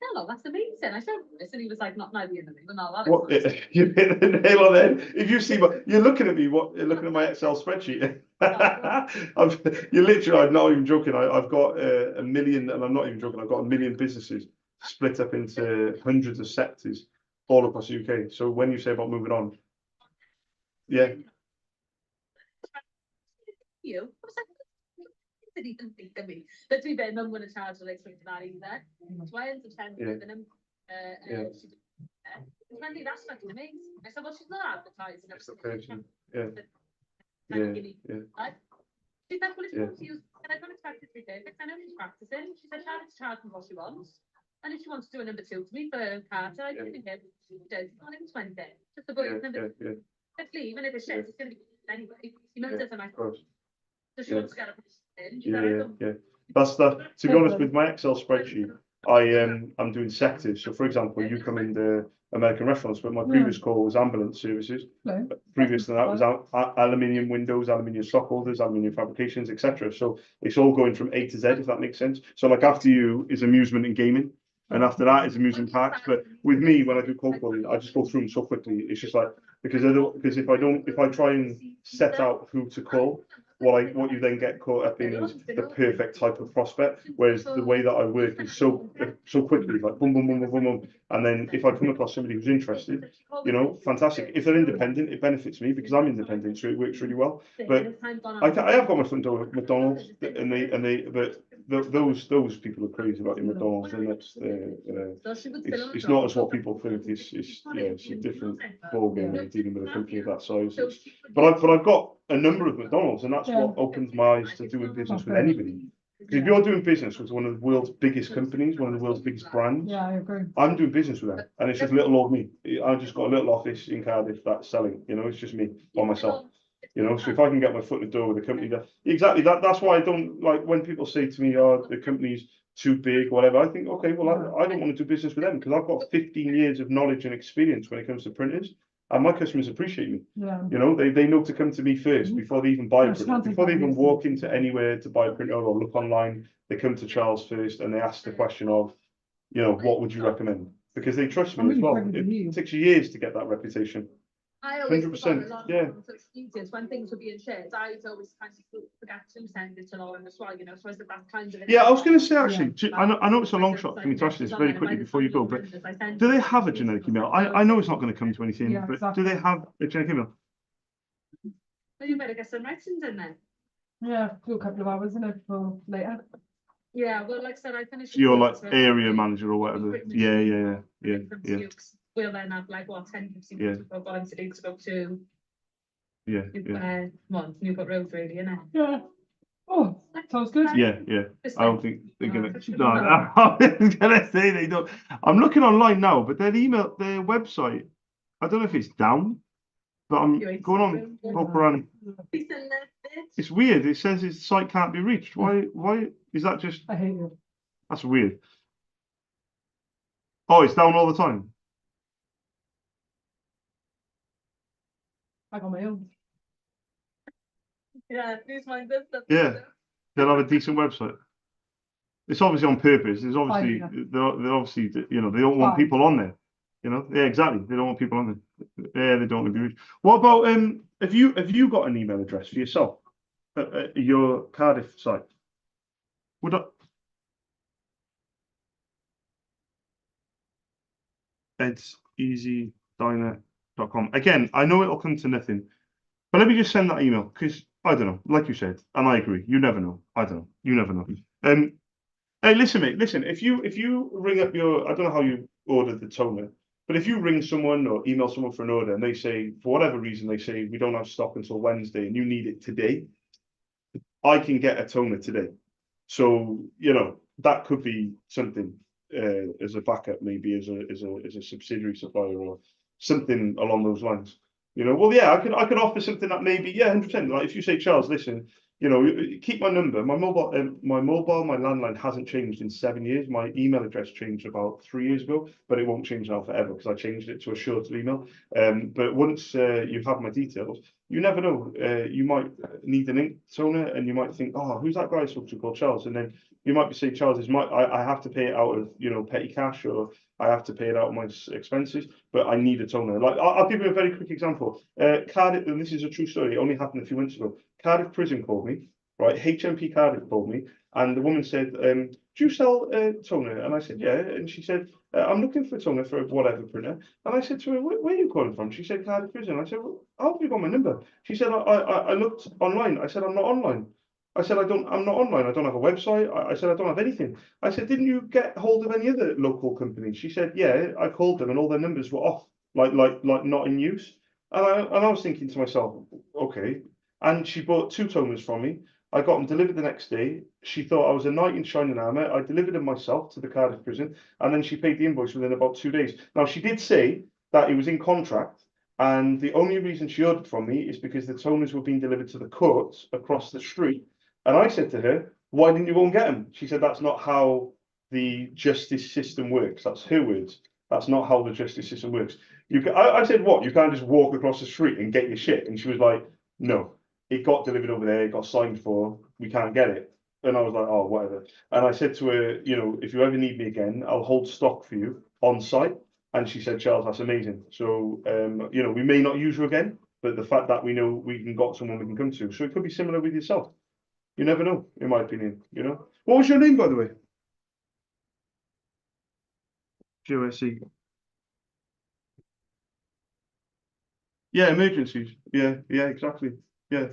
Hello, that's amazing. I showed him this, and he was like, "Not now the end of me, but no, that What is nice." you hit the nail on the head. If you see what you're looking at me, you're looking at my Excel spreadsheet. You're literally, I'm not even joking. I've got a million, and I'm not even joking. I've got a million businesses split up into hundreds of sectors all across the UK. So when you say about moving on, yeah, You, I was like, "You didn't even think of me." But to be fair, none going to charge her like something that either. So I ended up telling him, Yeah. Randy, that's fucking amazing. I said, "Well, she's not advertising." it's okay. Yeah, Like, yeah, you need- yeah. like, She's like, "Well, if she Yeah. wants to use," and I don't expect it to be perfect. I know she's practicing. She said, "Charge me what she wants." And if she wants to do a number 2 to me for Carter, I don't think she does. Not even 20. Just the boys Yeah, number. yeah, yeah, Especially even if it's shit, it's going to be anyway. You know, Yeah, doesn't like. of course. So she Yeah. wants to get a in. She Yeah, said, "I yeah, don't." yeah. That's that. To be honest, with my Excel spreadsheet, I'm doing sectors. So, for example, you come in the American restaurants, but my previous call was ambulance services. No. Previous to that was aluminium windows, aluminium stock holders, aluminium fabrications, etc. So it's all going from A to Z, if that makes sense. So, like after you is amusement and gaming, and after that is amusement parks. But with me, when I do cold calling, I just go through them so quickly. It's just like because if I try and set out who to call, what you then get caught up in is the perfect type of prospect. Whereas the way that I work is so quickly, like boom, boom, boom, boom, boom, boom. And then if I come across somebody who's interested, you know, fantastic. If they're independent, it benefits me because I'm independent, so it works really well. But I have got my front door at McDonald's, but those people are crazy about your McDonald's, and that's it's not as what people think. It's a different ballgame when you're dealing with a company of that size. But I've got a number of McDonald's, and that's what opens my eyes to doing business with anybody. Because if you're doing business with one of the world's biggest companies, one of the world's biggest brands, Yeah, I agree. I'm doing business with them, and it's just little old me. I just got a little office in Cardiff that's selling. You know, it's just me by myself. You know, so if I can get my foot in the door with a company that's why I don't like when people say to me, "Oh, the company's too big," whatever. I think, okay, well, I don't want to do business with them because I've got 15 years of knowledge and experience when it comes to printers, and my customers appreciate me. Yeah. You know, they know to come to me first before they even buy a printer. Before they even walk into anywhere to buy a printer or look online, they come to Charles first and they ask the question of, you know, what would you recommend? Because they trust me as well. It takes you years to get that reputation. I always 100%, yeah. When things were being shared, I'd always kind of forget to send it to Lauren as well, you know, so as that kind of. Yeah, I was going to say actually, I know it's a long shot for me to ask this very quickly before you go, but do they have a generic email? I know it's not going to come to anything, but do they have a generic email? Well, you better get some writings in then. Yeah, do a couple of hours in it for later. Yeah, well, like I said, I finished. So you're like area manager or whatever. Yeah. We'll then have like 10, 15 people going to go to. Newport Road, really, isn't it? Yeah. Oh, sounds good. Yeah, yeah. This I don't way. think they're gonna. No. No, I was gonna say they don't. I'm looking online now, but their website, I don't know if it's down, but I'm going on Pokerani. It's weird. It says its site can't be reached. Why is that just? I hate you. That's weird. Oh, it's down all the time. I got my own. Yeah, please mind this stuff. Yeah, they'll have a decent website. It's obviously on purpose. It's obviously yeah. they're obviously they don't want Fine. people on there. Yeah, exactly. They don't want people on there. Yeah, they don't want to be reached. What about have you got an email address for yourself at your Cardiff site? Would I? edseasydiner.com. Again, I know it'll come to nothing, but let me just send that email because I don't know, like you said, and I agree. You never know. I don't know. You never know. Hey, listen, mate. Listen, if you ring up I don't know how you ordered the toner, but if you ring someone or email someone for an order and they say for whatever reason they say we don't have stock until Wednesday and you need it today, I can get a toner today. So that could be something as a backup, maybe as a subsidiary supplier or something along those lines. Well, yeah, I could offer something that maybe 100%. Like if you say, Charles, listen, keep my number, my landline hasn't changed in 7 years. My email address changed about 3 years ago, but it won't change now forever because I changed it to a shorter email. But once you have my details, you never know. You might need an ink toner, and you might think, "Oh, who's that guy I spoke to called Charles?" And then you might be saying, "Charles, I have to pay it out of petty cash, or I have to pay it out of my expenses, but I need a toner." Like I'll give you a very quick example. Cardiff, and this is a true story. It only happened a few months ago. Cardiff Prison called me, right? HMP Cardiff called me, and the woman said, "Do you sell toner?" And I said, "Yeah." And she said, "I'm looking for toner for whatever printer." And I said to her, where are you calling from? She said, Cardiff Prison. I said, well, how have you got my number? She said, I looked online. I said, I'm not online. I said, I'm not online. I don't have a website. I said, I don't have anything. I said, didn't you get hold of any other local companies? She said, yeah, I called them and all their numbers were off, like not in use. And I was thinking to myself, okay. And she bought 2 toners from me. I got them delivered the next day. She thought I was a knight in shining armor. I delivered them myself to the Cardiff prison, and then she paid the invoice within about 2 days. Now, she did say that it was in contract, and the only reason she ordered from me is because the toners were being delivered to the courts across the street. And I said to her, why didn't you go and get them? She said, that's not how the justice system works. That's her words. That's not how the justice system works. I said, what? You can't just walk across the street and get your shit? And she was like, no, it got delivered over there. It got signed for. We can't get it. And I was like, oh, whatever. And I said to her, if you ever need me again, I'll hold stock for you on site. And she said, Charles, that's amazing. So, we may not use you again, but the fact that we know we can got someone we can come to. So it could be similar with yourself. You never know, in my opinion, What was your name, by the way? GOSE. Yeah, emergencies. Yeah, exactly. Yeah.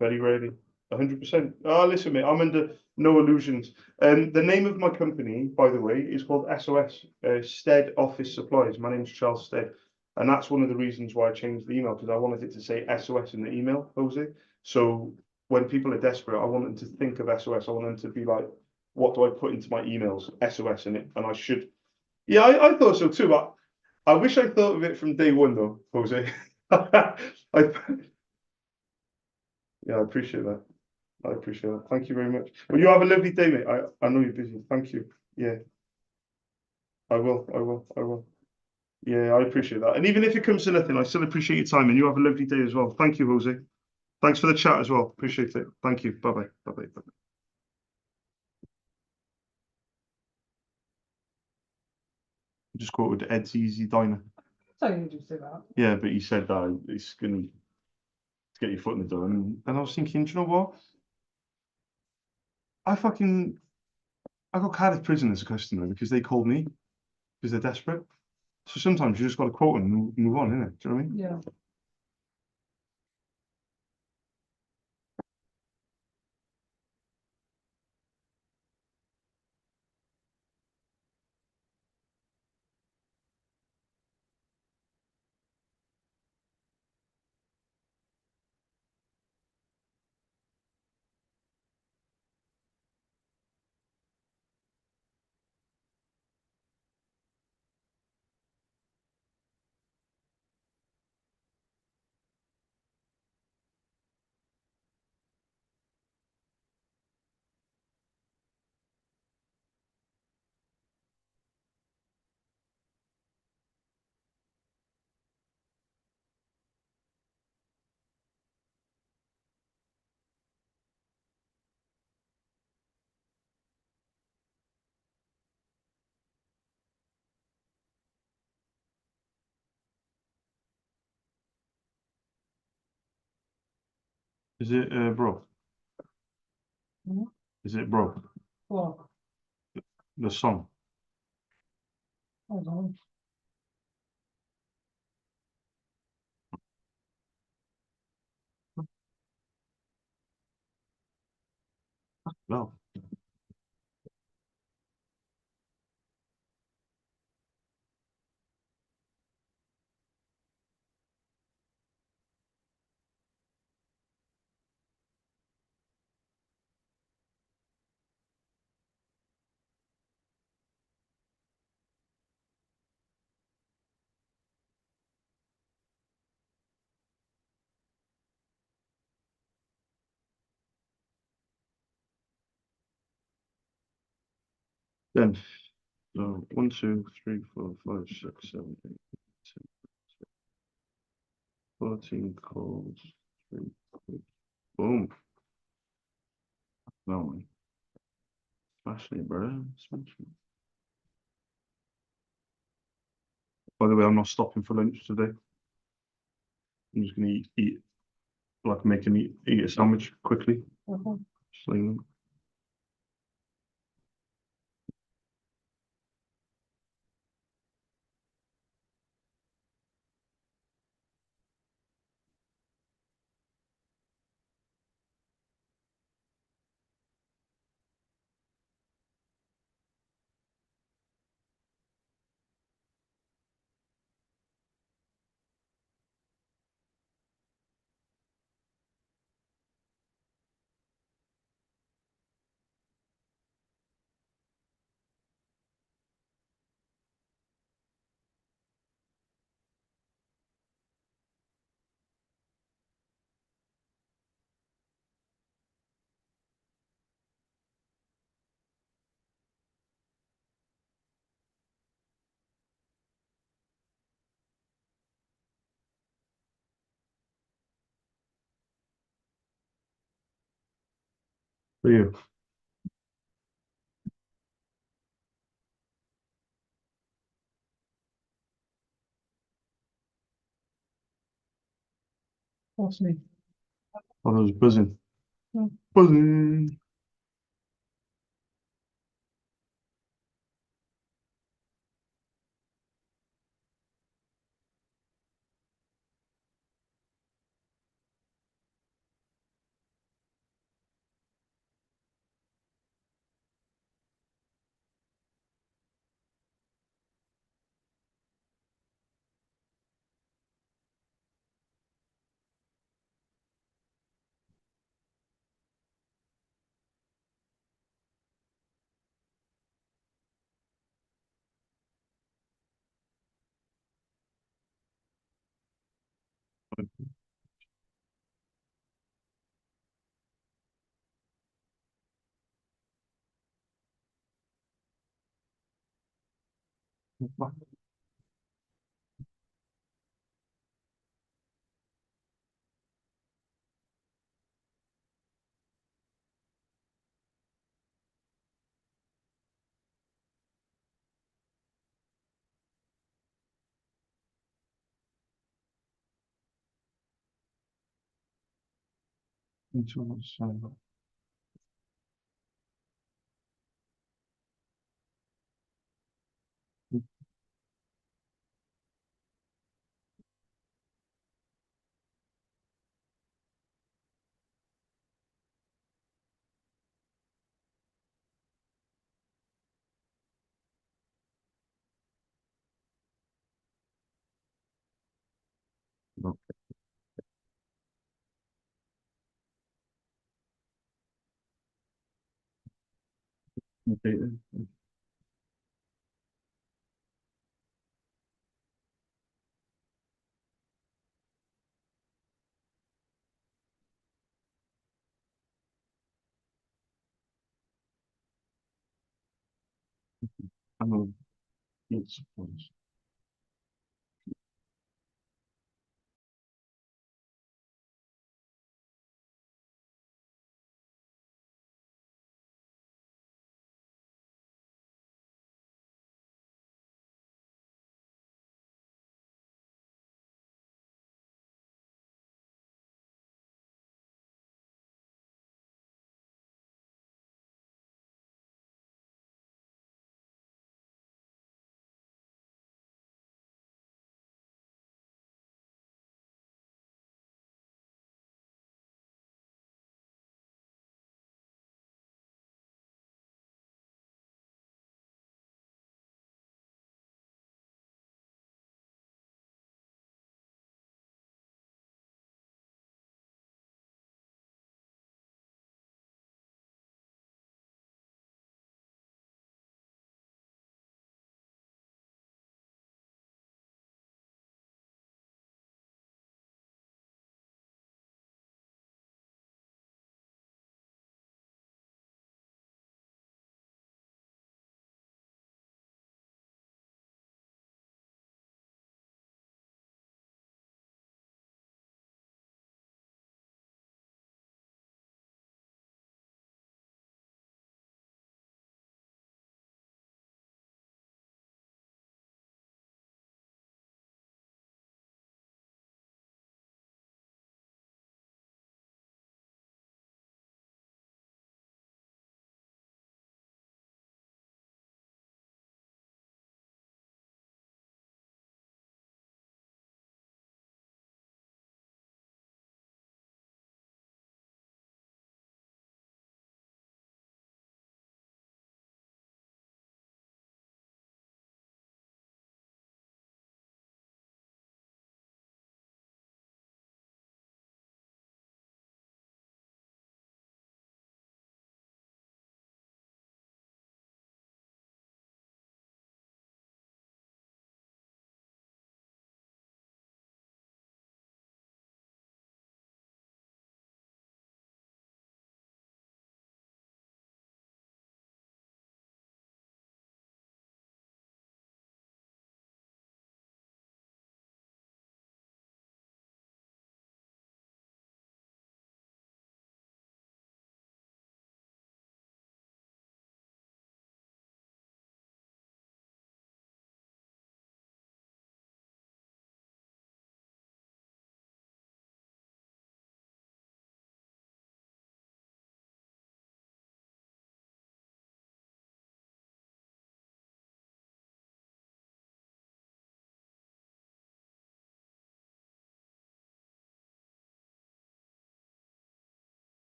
Very rarely. 100%. Oh, listen, mate, I'm under no illusions. The name of my company, by the way, is called SOS, Stead Office Supplies. My name's Charles Stead. And that's one of the reasons why I changed the email, because I wanted it to say SOS in the email, Jose. So when people are desperate, I want them to think of SOS. I want them to be like, what do I put into my emails? SOS in it. And I should. Yeah, I thought so too. But I wish I thought of it from day one, though, Jose. Yeah, I appreciate that. I appreciate that. Thank you very much. Well, you have a lovely day, mate. I know you're busy. Thank you. Yeah, I will. I will. I will. Yeah, I appreciate that. And even if it comes to nothing, I still appreciate your time, and you have a lovely day as well. Thank you, Jose. Thanks for the chat as well. Appreciate it. Thank you. Bye bye. Bye bye. Just quoted Ed's Easy Diner. So you do say that. Yeah, but he said that it's going to get your foot in the door. And I was thinking, do you know what? I got Cardiff Prison as a customer because they called me because they're desperate. So sometimes you just got to quote them and move on, innit? Do you know what I mean? Yeah. Is it broke? Hmm? Is it broke? What? The song? Hold on. No. Then, so 1, 2, 3, 4, 5, 6, 7, 8, 10, 14 calls. 3, 4. Boom. No way. Actually, bro. By the way, I'm not stopping for lunch today. I'm just gonna eat like make an eat a sandwich quickly. Mhm. Just so you know. For you. What's me? Oh, I was buzzing. Hmm. Buzzing. Into what's, okay. I know it's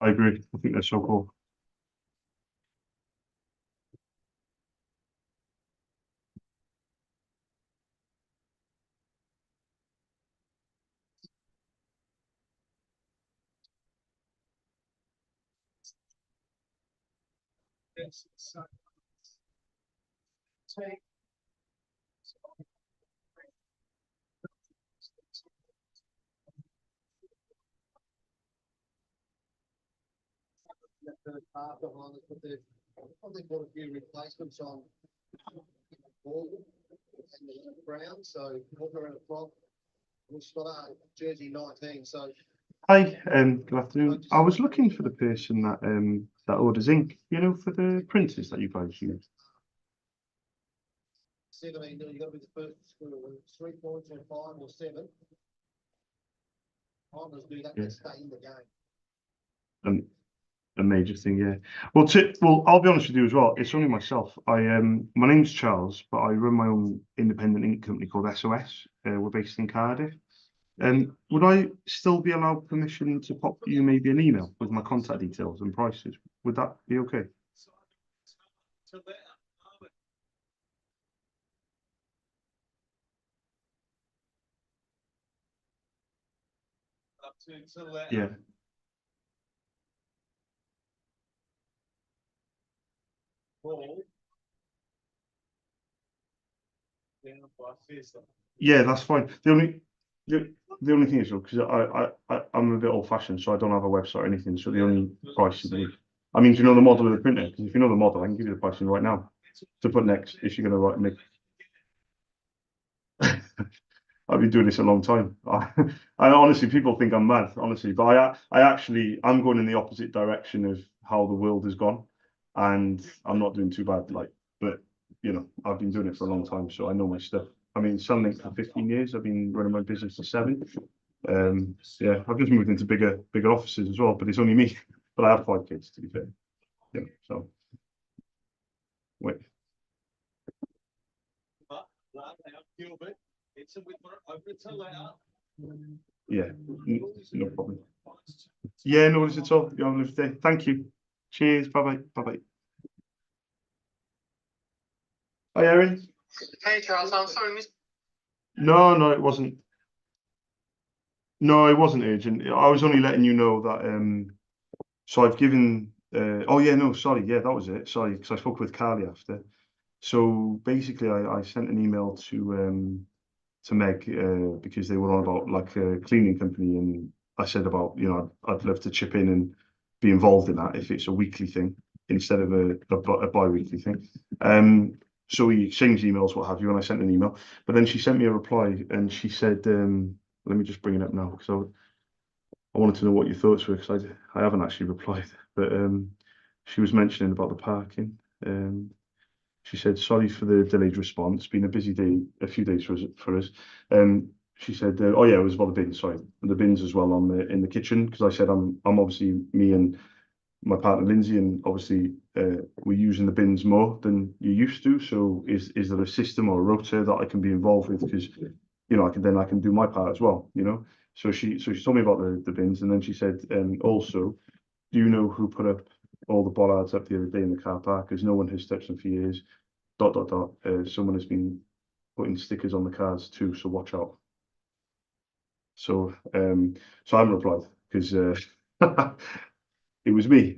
I agree. I think they're so cool. Probably got a few replacements on Brown, so Walker and a Frog. We've got jersey 19, so Hi, good afternoon. I was looking for the person that orders ink, you know, for the printers that you guys use. 17, you got to be the first school, 3 points or 5 or 7. Partners do that to stay in the game. A major thing, yeah. Well, I'll be honest with you as well. It's only myself. My name's Charles, but I run my own independent ink company called SOS. We're based in Cardiff. Would I still be allowed permission to pop you maybe an email with my contact details and prices? Would that be okay? Yeah. Yeah, that's fine. The only thing is, because I'm a bit old fashioned, so I don't have a website or anything. So the only price I mean, do you know the model of the printer? Because if you know the model, I can give you the pricing right now to put next if you're going to write me. I've been doing this a long time. I honestly, people think I'm mad, honestly, but I'm going in the opposite direction of how the world has gone, and I'm not doing too bad. But you know, I've been doing it for a long time, so I know my stuff. I mean, selling for 15 years. I've been running my business for 7. Yeah, I've just moved into bigger offices as well, but it's only me. But I have 5 kids, to be fair. Yeah, so wait. Yeah, no problem. Yeah, no worries at all. You have a lovely day. Thank you. Cheers. Bye bye. Bye bye. Hi, Erin. Hey Charles, I'm sorry, Miss. No, it wasn't. No, it wasn't urgent. I was only letting you know that. So I've given. Oh yeah, no, sorry. Yeah, that was it. Sorry, because I spoke with Carly after. So basically, I sent an email to Meg because they were on about like a cleaning company, and I said about, you know, I'd love to chip in and be involved in that if it's a weekly thing instead of a bi-weekly thing. So we exchanged emails, what have you, and I sent an email. But then she sent me a reply and she said, let me just bring it up now because I wanted to know what your thoughts were because I haven't actually replied. But she was mentioning about the parking. She said, sorry for the delayed response. It's been a busy day, a few days for us. She said, oh yeah, it was about the bins, sorry. And the bins as well in the kitchen, because I said I'm obviously, me and my partner Lindsay, and obviously we're using the bins more than you used to. So is there a system or a rota that I can be involved with? Because, you know, I can do my part as well, you know. So she told me about the bins, and then she said, also, do you know who put up all the bollards up the other day in the car park? Because no one has touched them for years. ... Someone has been putting stickers on the cars too, so watch out. So I haven't replied because it was me.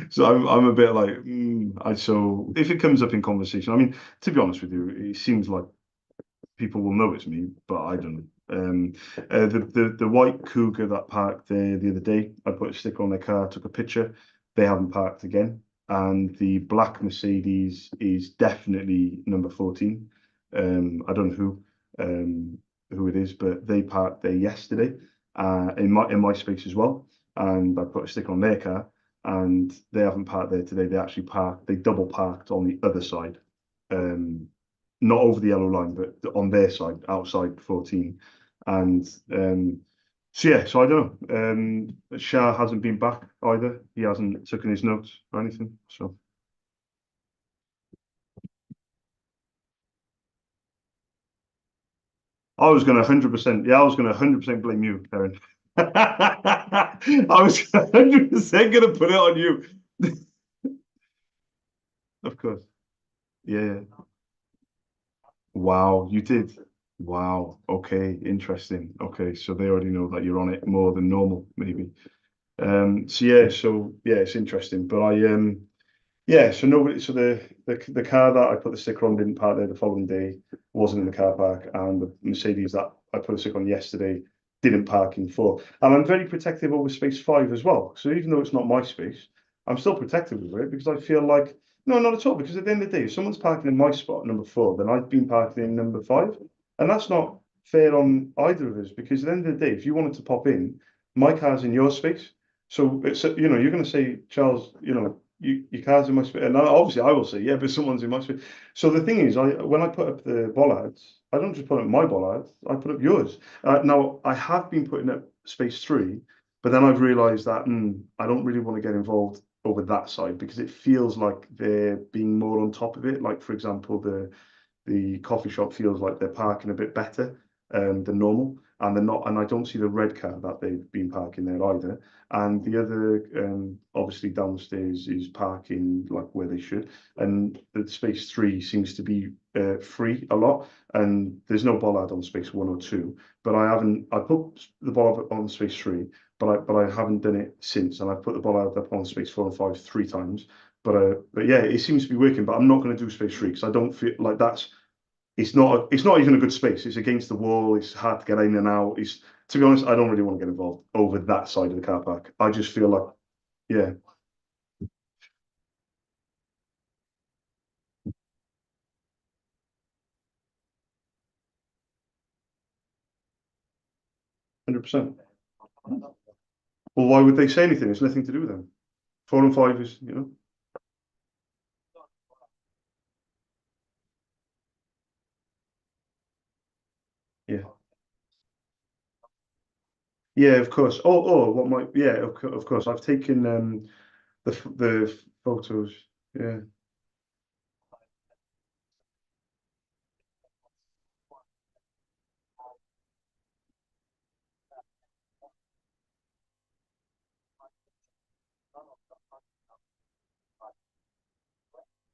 So I'm a bit like, so if it comes up in conversation, I mean, to be honest with you, it seems like people will know it's me, but I don't know. The white Cougar that parked there the other day, I put a sticker on their car, took a picture. They haven't parked again. And the black Mercedes is definitely number 14. I don't know who it is, but they parked there yesterday in my space as well. And I put a sticker on their car, and they haven't parked there today. They double parked on the other side. Not over the yellow line, but on their side, outside 14. And so yeah, so I don't know. Shah hasn't been back either. He hasn't taken his notes or anything. So I was going to 100%. Yeah, I was going to 100% blame you, Aaron. I was 100% going to put it on you. Of course. Yeah. Wow, you did. Wow. Okay, interesting. Okay, so they already know that you're on it more than normal, maybe. So yeah, it's interesting. But yeah, so nobody, so the car that I put the sticker on didn't park there the following day, wasn't in the car park, and the Mercedes that I put a sticker on yesterday didn't park in 4. And I'm very protective over space 5 as well. So even though it's not my space, I'm still protective of it because I feel like, no, not at all. Because at the end of the day, if someone's parking in my spot, number 4, then I've been parking in number 5. And that's not fair on either of us because at the end of the day, if you wanted to pop in, my car's in your space. So it's, you're going to say, Charles, your car's in my space. And obviously I will say, yeah, but someone's in my space. So the thing is, when I put up the bollards, I don't just put up my bollards, I put up yours. Now, I have been putting up space 3, but then I've realised that I don't really want to get involved over that side because it feels like they're being more on top of it. Like, for example, the coffee shop feels like they're parking a bit better than normal, and they're not. And I don't see the red car that they've been parking there either. And the other, obviously downstairs is parking like where they should, and the space 3 seems to be free a lot, and there's no bollard on space 1 or 2. But I put the bollard on space 3, but I haven't done it since, and I've put the bollard up on space 4 and 5 3 times. But yeah, it seems to be working. But I'm not going to do space 3 because I don't feel like that's. It's not even a good space. It's against the wall. It's hard to get in and out. To be honest, I don't really want to get involved over that side of the car park. I just feel like, yeah, 100%. Well, why would they say anything? It's nothing to do with them. 4 and 5 is, yeah. Yeah, of course. Yeah, of course. I've taken the photos. Yeah,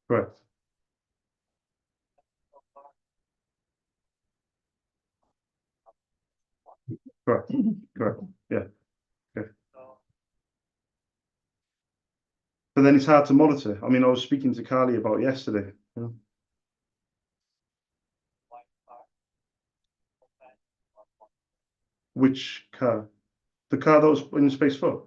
correct, correct, correct. Yeah, yeah. But then it's hard to monitor. I mean, I was speaking to Carly about yesterday. Which car? The car that was in space 4.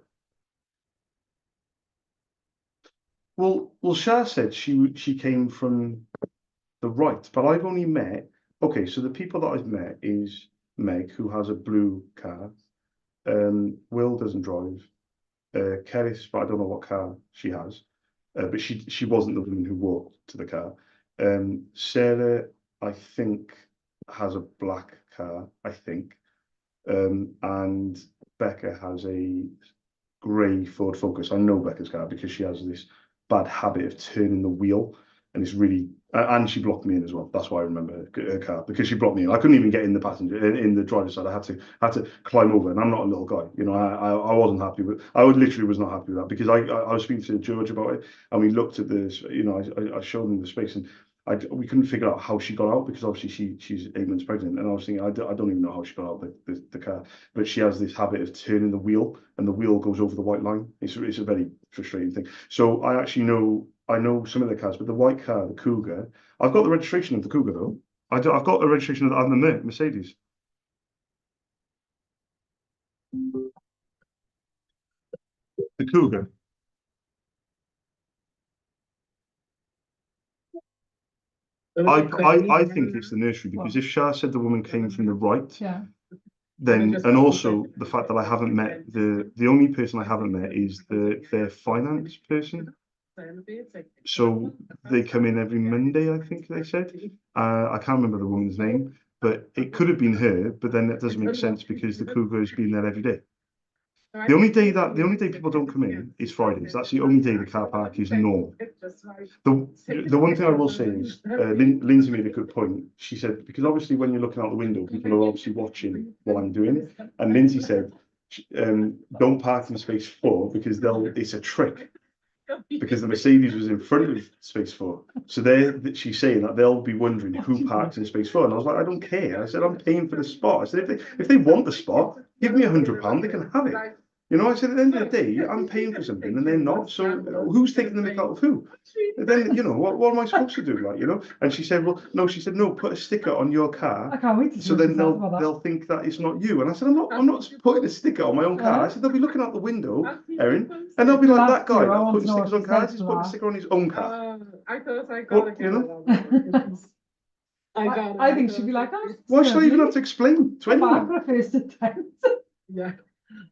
Well, Shah said she came from the right, but I've only met. Okay, so the people that I've met is Meg, who has a blue car. Will doesn't drive. Keris, but I don't know what car she has. But she wasn't the woman who walked to the car. Sarah, I think, has a black car. I think, and Becca has a grey Ford Focus. I know Becca's car because she has this bad habit of turning the wheel, and it's really. And she blocked me in as well. That's why I remember her car because she blocked me in. I couldn't even get in the passenger in the driver's side. I had to climb over, and I'm not a little guy. I wasn't happy with. I literally was not happy with that because I was speaking to George about it, and we looked at this. I showed him the space, and we couldn't figure out how she got out because obviously she's 8 months pregnant, and I was thinking I don't even know how she got out the car, but she has this habit of turning the wheel, and the wheel goes over the white line. It's a very frustrating thing. So I know some of the cars, but the white car, the Cougar, I've got the registration of the Cougar though. I've got a registration of the Mercedes. The Cougar. I think it's the nursery because if Shah said the woman came from the right, Yeah. then and also the fact that I haven't met the only person I haven't met is their finance person. So they come in every Monday, I think they said. I can't remember the woman's name, but it could have been her. But then that doesn't make sense because the Cougar has been there every day. The only day people don't come in is Fridays. That's the only day the car park is normal. The one thing I will say is Lindsay made a good point. She said because obviously when you're looking out the window, people are obviously watching what I'm doing. And Lindsay said don't park in space 4 because it's a trick. Because the Mercedes was in front of space 4. So she's saying that they'll be wondering who parks in space 4. And I was like, I don't care. I said, I'm paying for the spot. I said, if they want the spot, give me £100, they can have it. You know, I said, at the end of the day, I'm paying for something and they're not. So who's taking the mick out of who? And then, you know, what am I supposed to do? Like, you know? And she said, well, no, put a sticker on your car. I can't wait to see So what she then says about that. they'll think that it's not you. And I said, I'm not putting a sticker on my own car. I said, they'll be looking out the window, Erin, and they'll be like, that guy that's putting stickers on cars, he's putting a sticker on his own car. I thought I Well, got it. you know? I think she'd be like, oh, Why should I even have to explain to I'm anyone? for a first attempt. Yeah,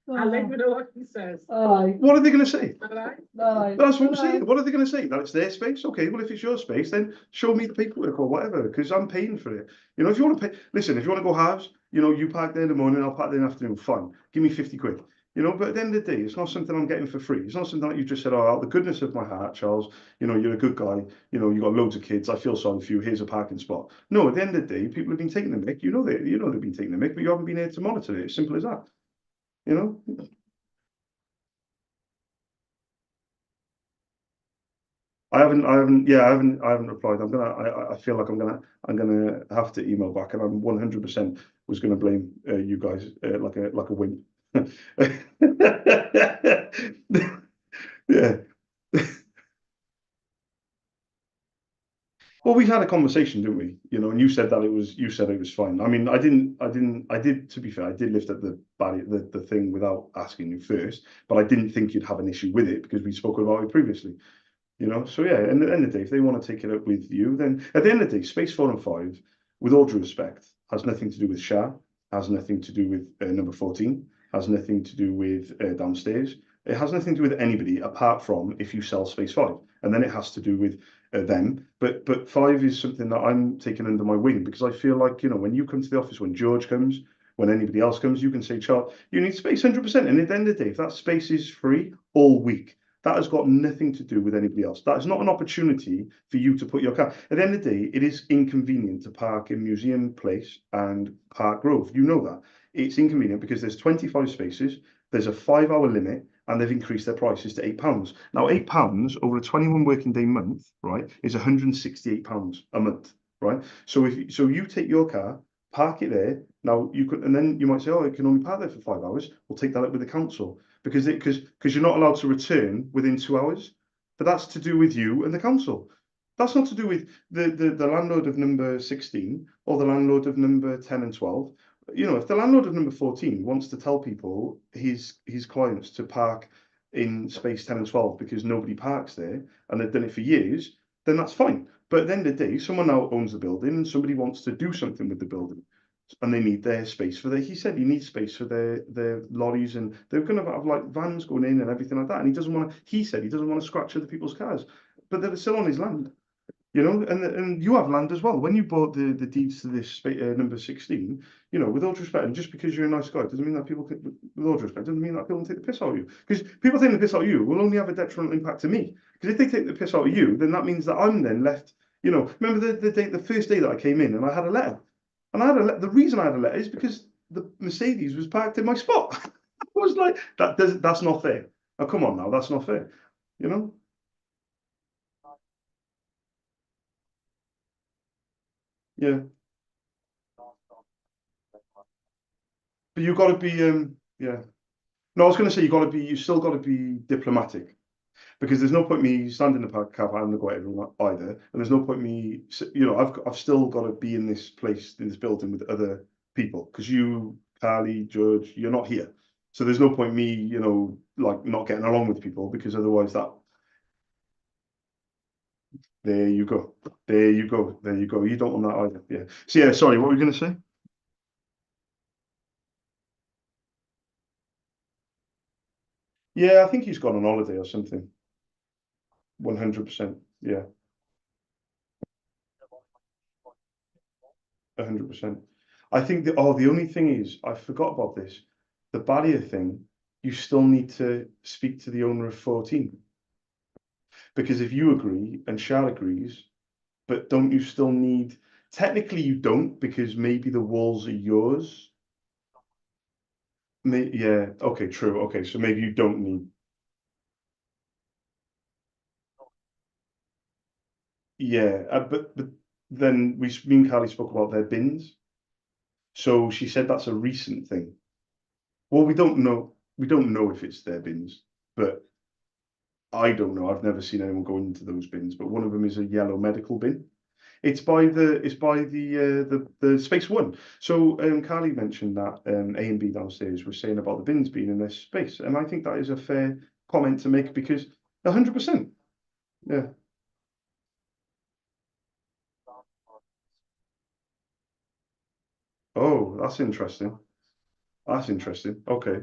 I'll let you know what he says. Aye, What are they going to say? Alright? aye. That's what I'm saying. What are they going to say? That it's their space? Okay, well, if it's your space, then show me the paperwork or whatever, because I'm paying for it. You know, if you want to pay, listen, if you want to go halves, you know, you park there in the morning, I'll park there in the afternoon, fine. Give me 50 quid. You know, but at the end of the day, it's not something I'm getting for free. It's not something that you just said, oh, out of the goodness of my heart, Charles, you know, you're a good guy. You know, you got loads of kids. I feel sorry for you. Here's a parking spot. No, at the end of the day, people have been taking the mick. You know they've been taking the mick, but you haven't been here to monitor it. It's simple as that. You know? I haven't replied. I feel like I'm gonna have to email back, and I'm 100% was gonna blame you guys like a wimp. Yeah. Well, we had a conversation, didn't we? You know, and you said it was fine. I mean, I did, to be fair, I did lift up the barrier, the thing without asking you first, but I didn't think you'd have an issue with it because we'd spoken about it previously. You know, so yeah, and at the end of the day, if they want to take it up with you, then at the end of the day, space 4 and 5, with all due respect, has nothing to do with Shah, has nothing to do with number 14, has nothing to do with downstairs. It has nothing to do with anybody apart from if you sell space 5, and then it has to do with them. But 5 is something that I'm taking under my wing because I feel like, you know, when you come to the office, when George comes, when anybody else comes, you can say, Charles, you need space 100%. And at the end of the day, if that space is free all week, that has got nothing to do with anybody else. That is not an opportunity for you to put your car. At the end of the day, it is inconvenient to park in Museum Place and Park Grove. You know that. It's inconvenient because there's 25 spaces, there's a 5-hour limit, and they've increased their prices to £8. Now, £8 over a 21 working day month, right, is £168 a month, right? So you take your car, park it there. Now you could, and then you might say, oh, it can only park there for 5 hours. We'll take that up with the council because you're not allowed to return within 2 hours. But that's to do with you and the council. That's not to do with the landlord of number 16 or the landlord of number 10 and 12. You know, if the landlord of number 14 wants to tell people his clients to park in space 10 and 12 because nobody parks there and they've done it for years, then that's fine. But at the end of the day, someone now owns the building and somebody wants to do something with the building and they need their space for he said he needs space for their lorries and they're going to have like vans going in and everything like that. And he said he doesn't want to scratch other people's cars, but they're still on his land. You know, and you have land as well. When you bought the deeds to this number 16, you know, with all due respect, and just because you're a nice guy, doesn't mean that people, with all due respect, doesn't mean that people take the piss out of you. Because people taking the piss out of you will only have a detrimental impact to me. Because if they take the piss out of you, then that means that I'm then left, you know, remember the first day that I came in and I had a letter. And the reason I had a letter is because the Mercedes was parked in my spot. I was like, that's not fair. Oh, come on now, that's not fair. You know? Yeah. But you've got to be, yeah. No, I was going to say you still got to be diplomatic because there's no point me standing in the park car and go at everyone either, and there's no point me, you know, I've still got to be in this place in this building with other people because you, Carly, George, you're not here, so there's no point me, you know, like not getting along with people because otherwise that. There you go. There you go. There you go. You don't want that either. Yeah. So yeah, sorry, what were you going to say? Yeah, I think he's gone on holiday or something. 100%. Yeah, 100%. I think the only thing is I forgot about this. The barrier thing, you still need to speak to the owner of 14. Because if you agree and Shah agrees, but don't you still need, technically you don't, because maybe the walls are yours. Yeah, okay, true. Okay, so maybe you don't need. Yeah, but then me and Carly spoke about their bins. So she said that's a recent thing. Well, we don't know. We don't know if it's their bins, but I don't know. I've never seen anyone go into those bins. But one of them is a yellow medical bin. It's by the space one. So Carly mentioned that A and B downstairs was saying about the bins being in their space, and I think that is a fair comment to make because 100%. Yeah. Oh, that's interesting. That's interesting. Okay.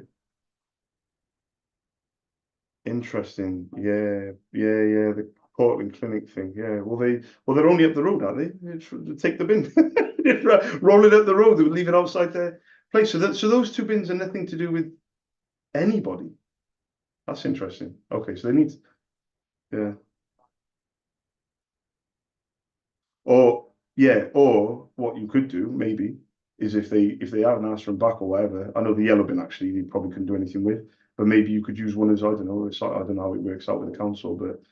Interesting. Yeah. Yeah. Yeah. The Portland Clinic thing. Yeah. They're only up the road, aren't they? Take the bin, roll it up the road. They would leave it outside their place. So those two bins are nothing to do with anybody. That's interesting. Okay. So they need. Yeah. Or yeah. Or what you could do maybe is if they haven't asked for them back or whatever. I know the yellow bin actually you probably couldn't do anything with, but maybe you could use one as I don't know. I don't know how it works out with the council, but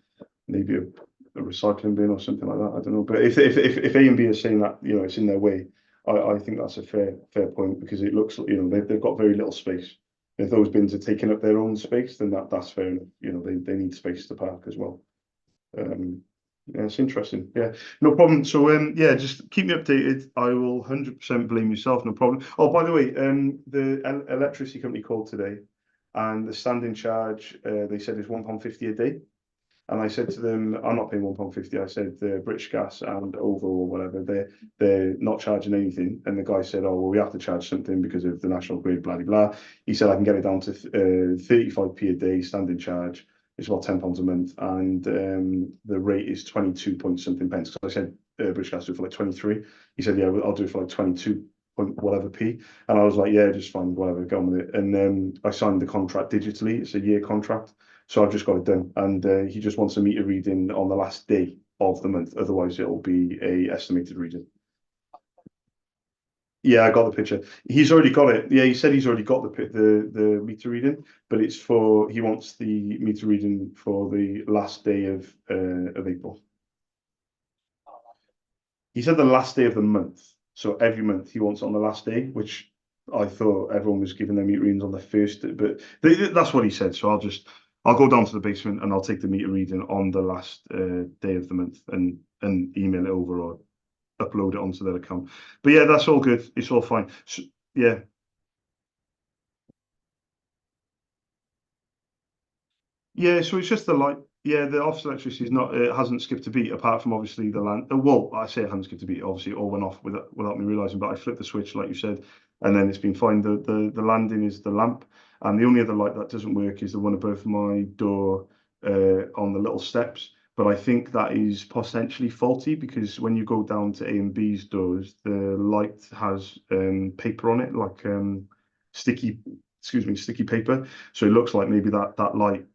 maybe a recycling bin or something like that. I don't know. But if A and B are saying that it's in their way, I think that's a fair point because it looks they've got very little space. If those bins are taking up their own space, then that's fair enough. They need space to park as well. Yeah, it's interesting. Yeah, no problem. So yeah, just keep me updated. I will 100% blame yourself. No problem. Oh, by the way, the electricity company called today, and the standing charge they said is £1.50 a day. And I said to them, I'm not paying £1.50. I said British Gas and OVO or whatever, they're not charging anything. And the guy said, oh well, we have to charge something because of the national grid, blah blah blah. He said I can get it down to 35p a day standing charge. It's about £10 a month, and the rate is 22 point something pence. So I said British Gas do it for like 23. He said, yeah, I'll do it for like 22 point whatever p. And I was like, yeah, just fine, whatever, go on with it. And I signed the contract digitally. It's a year contract. So I've just got it done, and he just wants a meter reading on the last day of the month. Otherwise, it'll be a estimated reading. Yeah, I got the picture. He's already got it. Yeah, he said he's already got the meter reading, but he wants the meter reading for the last day of April. He said the last day of the month. So every month he wants it on the last day, which I thought everyone was giving their meter readings on the first, but that's what he said. So I'll go down to the basement and I'll take the meter reading on the last day of the month and email it over or upload it onto their account. But yeah, that's all good. It's all fine. So, yeah. Yeah, so it's just the light. Yeah, the office electricity is not. It hasn't skipped a beat apart from obviously the land. Well, I say it hasn't skipped a beat. Obviously, it all went off without me realizing. But I flipped the switch, like you said, and then it's been fine. The landing is the lamp, and the only other light that doesn't work is the one above my door on the little steps. But I think that is potentially faulty because when you go down to A and B's doors, the light has paper on it, like sticky, sticky paper. So it looks like maybe that light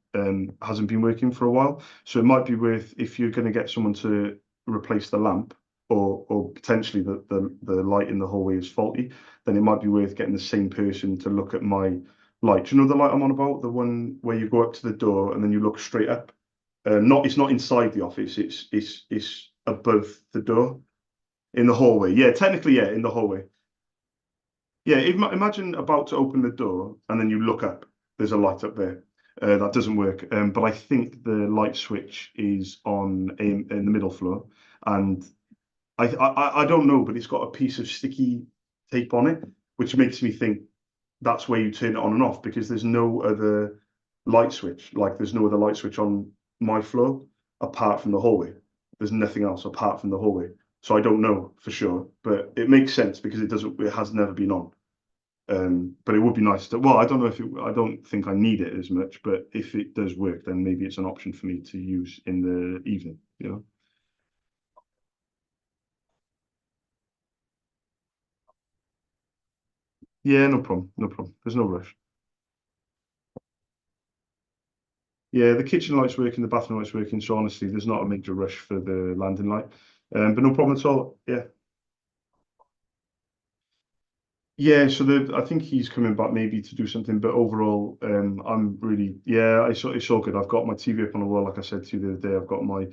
hasn't been working for a while. So it might be worth, if you're going to get someone to replace the lamp or potentially the light in the hallway is faulty, then it might be worth getting the same person to look at my light. Do you know the light I'm on about? The one where you go up to the door and then you look straight up. It's not inside the office. It's above the door in the hallway. Yeah, technically, yeah, in the hallway. Yeah, imagine about to open the door and then you look up. There's a light up there. That doesn't work. But I think the light switch is on in the middle floor, and I don't know, but it's got a piece of sticky tape on it, which makes me think that's where you turn it on and off because there's no other light switch. Like there's no other light switch on my floor apart from the hallway. There's nothing else apart from the hallway. So I don't know for sure, but it makes sense because it has never been on. But it would be nice to, well, I don't know I don't think I need it as much, but if it does work, then maybe it's an option for me to use in the evening, Yeah, no problem, no problem. There's no rush. Yeah, the kitchen light's working, the bathroom light's working, so honestly, there's not a major rush for the landing light. But no problem at all. Yeah. Yeah, so I think he's coming back maybe to do something, but overall, I'm really, yeah, it's all good. I've got my TV up on the wall, like I said to you the other day. I've got my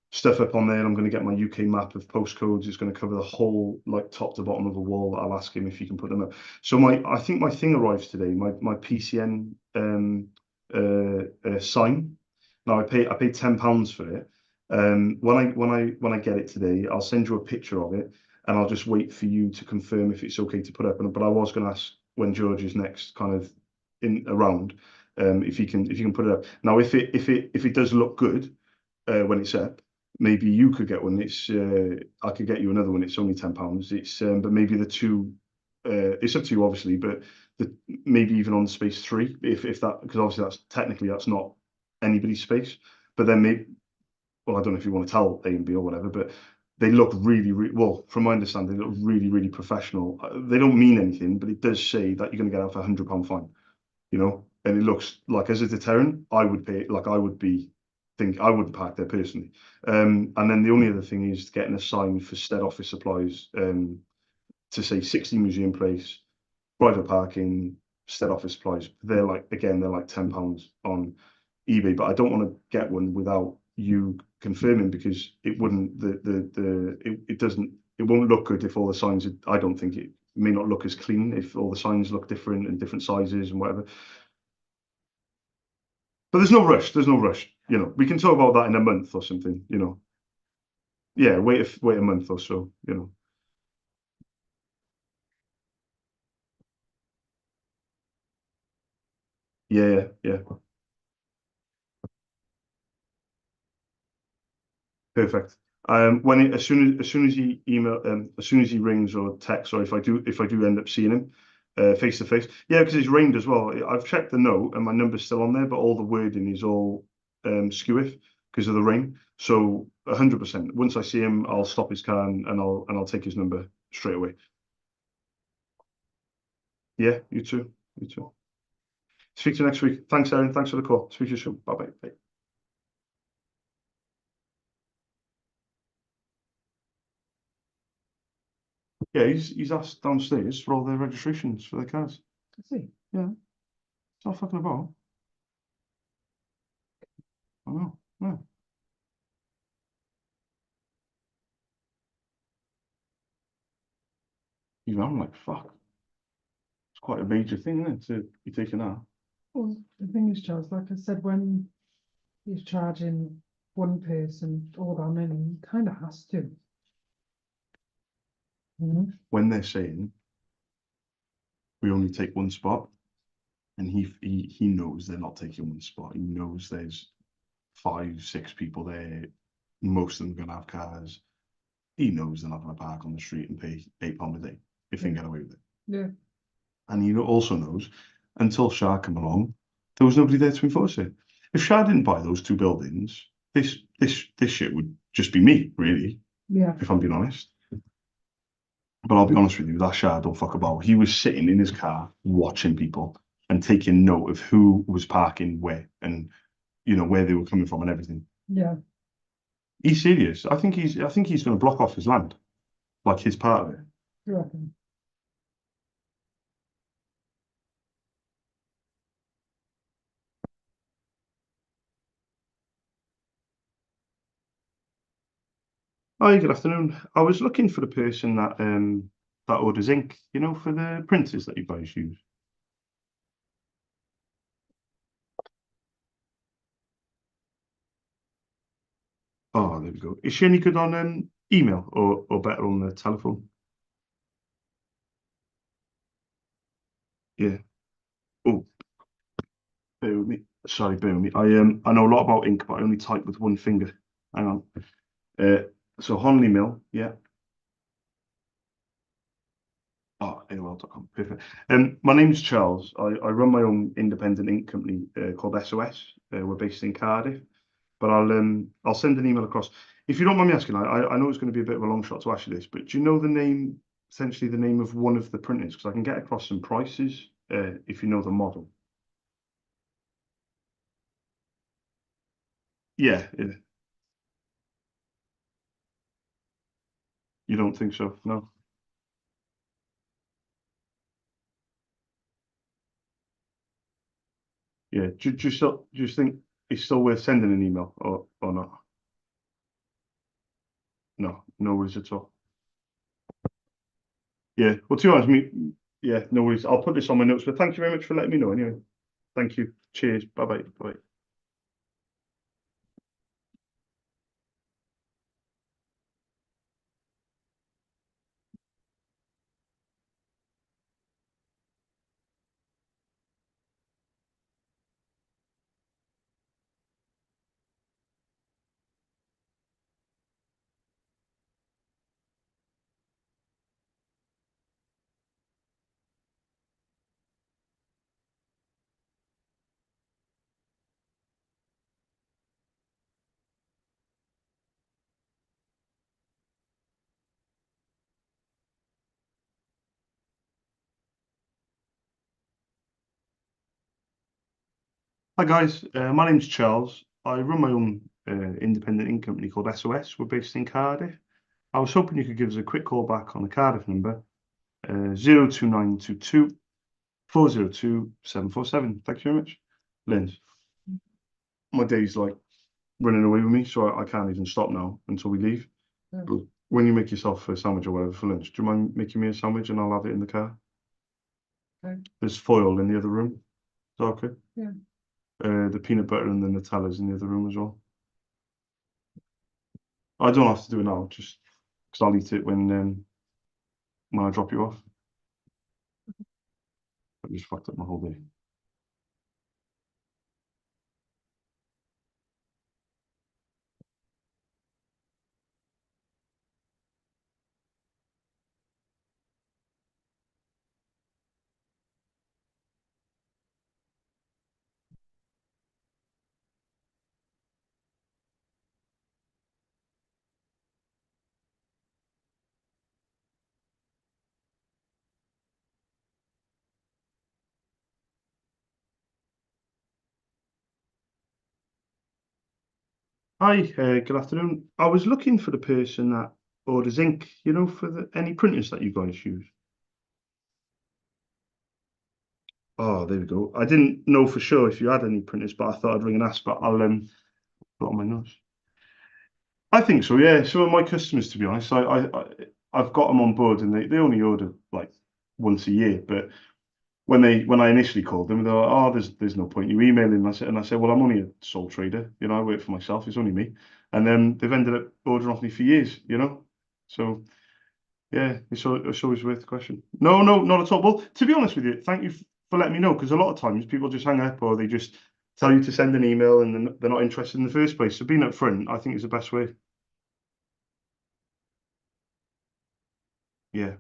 stuff up on there. I'm going to get my UK map of postcodes. It's going to cover the whole, like, top to bottom of the wall. I'll ask him if he can put them up. So I think my thing arrives today. My PCN sign. Now I paid £10 for it. When I get it today, I'll send you a picture of it, and I'll just wait for you to confirm if it's okay to put up. But I was going to ask when George is next, kind of in around, if you can put it up. Now, if it does look good when it's up, maybe you could get one. I could get you another one. It's only £10. But maybe the two. It's up to you, obviously. But maybe even on space 3, if that, because obviously that's not anybody's space. But then maybe, well, I don't know if you want to tell A and B or whatever, but they look really, really well. From my understanding, they look really, really professional. They don't mean anything, but it does say that you're going to get out for £100 fine. And it looks like, as a deterrent, I would pay. Like, I wouldn't park there personally. And then the only other thing is getting a sign for Stead Office Supplies, to say 60 Museum Place, private parking, Stead Office Supplies. They're like £10 on eBay, but I don't want to get one without you confirming, because it won't look good if all the signs I don't think it may not look as clean if all the signs look different and different sizes and whatever. But there's no rush. There's no rush. We can talk about that in a month or something. Yeah, wait a month or so. Yeah, yeah, perfect. As soon as he rings or texts, or if I do end up seeing him face to face, yeah, because it's rained as well. I've checked the note and my number's still on there, but all the wording is all skewiff because of the rain. So 100%. Once I see him, I'll stop his car and I'll take his number straight away. Yeah, you too. You too. Speak to you next week. Thanks, Aaron. Thanks for the call. Speak to you soon. Bye bye. Yeah, he's asked downstairs for all their registrations for their cars. I see. Yeah, it's not fucking about. I know. Yeah. Even I'm like, fuck. It's quite a major thing, isn't it, to be taking that. Well, the thing is, Charles, like I said, when he's charging one person all that money, he kind of has to. When they're saying we only take one spot, and he knows they're not taking one spot. He knows there's 5, 6 people there. Most of them are gonna have cars. He knows they're not gonna park on the street and pay £8 a day if they can get away with it. Yeah. And he also knows, until Shah came along, there was nobody there to enforce it. If Shah didn't buy those 2 buildings, this shit would just be me, really, Yeah. if I'm being honest. But I'll be honest with you, that Shah don't fuck about. He was sitting in his car watching people and taking note of who was parking where, and where they were coming from and everything. Yeah. He's serious. I think he's going to block off his land, like his part of it. You reckon? Hi, good afternoon. I was looking for the person that orders ink, for the printers that you guys use. Oh, there we go. Is she any good on email or better on the telephone? Yeah. Oh, bear with me. Sorry, bear with me. I know a lot about ink, but I only type with one finger. Hang on. So Honley Mill, yeah. Oh, AOL.com. Perfect. My name's Charles. I run my own independent ink company called SOS. We're based in Cardiff, but I'll send an email across. If you don't mind me asking, I know it's going to be a bit of a long shot to ask you this, but do you know essentially the name of one of the printers? Because I can get across some prices if you know the model. Yeah, yeah. You don't think so? No. Yeah. Do you think it's still worth sending an email or not? No, no worries at all. Yeah. Well, to be honest, yeah, no worries. I'll put this on my notes, but thank you very much for letting me know anyway. Thank you. Cheers. Bye bye. Bye. Hi guys, my name's Charles. I run my own independent ink company called SOS. We're based in Cardiff. I was hoping you could give us a quick call back on the Cardiff number, 02922 402 747. Thank you very much. Lynn, my day's like running away with me, so I can't even stop now until we leave. Yeah. But when you make yourself a sandwich or whatever for lunch, do you mind making me a sandwich and I'll have it in the car? Okay. There's foil in the other room. Is that okay? Yeah. The peanut butter and the Nutella's in the other room as well. I don't have to do it now, just because I'll eat it when I drop you off. I just fucked up my whole day. Hi, good afternoon. I was looking for the person that orders ink, for any printers that you guys use. Oh, there we go. I didn't know for sure if you had any printers, but I thought I'd ring and ask, but I'll put on my notes. I think so, yeah. Some of my customers, to be honest, I've got them on board and they only order like once a year, but when I initially called them, they're like, "Oh, there's no point you emailing." And I said, "Well, I'm only a sole trader. I work for myself. It's only me." And then they've ended up ordering off me for years. So yeah, it's always worth the question. No, no, not at all. Well, to be honest with you, thank you for letting me know because a lot of times people just hang up or they just tell you to send an email and they're not interested in the first place. So being upfront, I think is the best way. Yeah,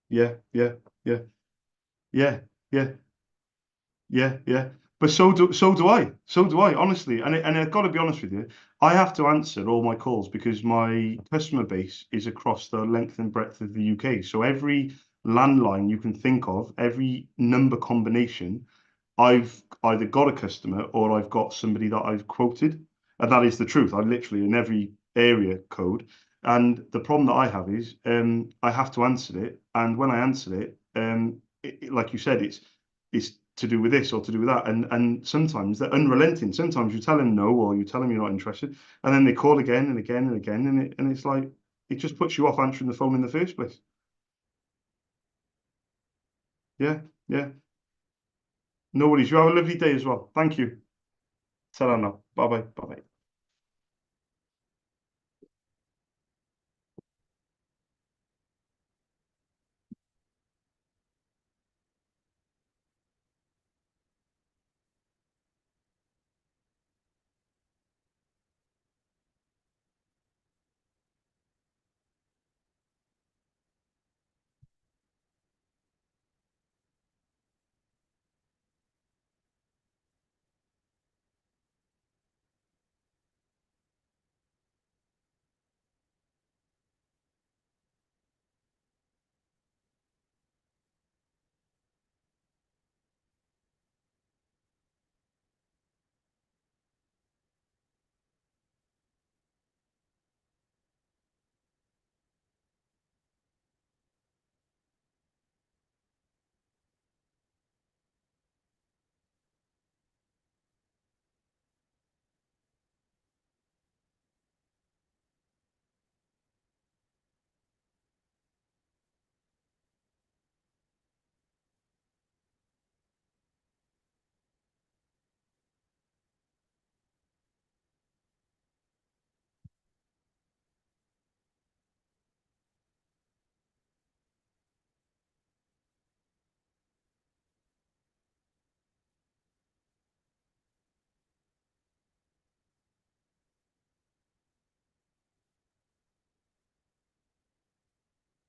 yeah, yeah, yeah, yeah, yeah. Yeah, yeah. But so do I. So do I, honestly. And I've got to be honest with you, I have to answer all my calls because my customer base is across the length and breadth of the UK. So every landline you can think of, every number combination, I've either got a customer or I've got somebody that I've quoted. And that is the truth. I literally in every area code. And the problem that I have is I have to answer it. And when I answer it, like you said, it's to do with this or to do with that. And sometimes they're unrelenting. Sometimes you tell them no or you tell them you're not interested, and then they call again and again and again, and it's like it just puts you off answering the phone in the first place. Yeah, yeah. No worries. You have a lovely day as well. Thank you. Ta-ra now. Bye bye. Bye bye.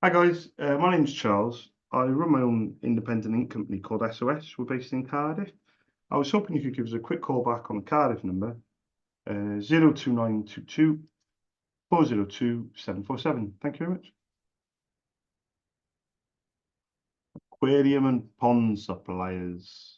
Hi guys, my name's Charles. I run my own independent ink company called SOS. We're based in Cardiff. I was hoping you could give us a quick call back on the Cardiff number, 02922 402 747. Thank you very much. Aquarium and pond suppliers.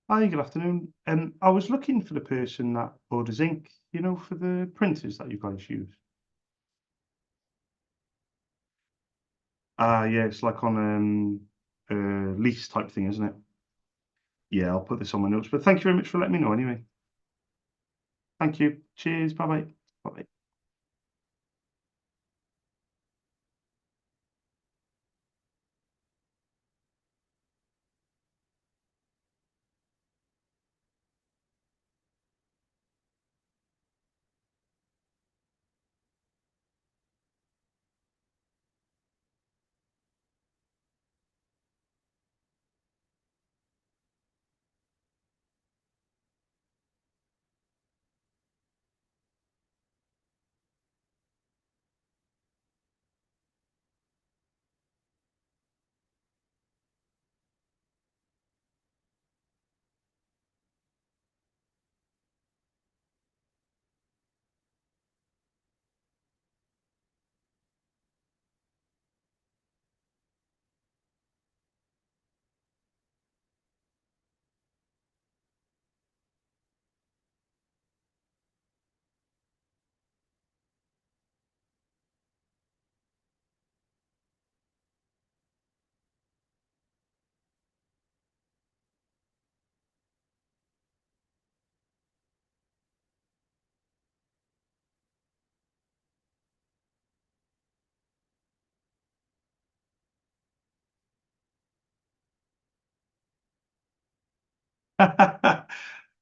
Hi, good afternoon. I was looking for the person that orders ink, you know, for the printers that you guys use. Yeah, it's like on lease type thing, isn't it? Yeah, I'll put this on my notes. But thank you very much for letting me know anyway. Thank you. Cheers. Bye bye. Bye bye.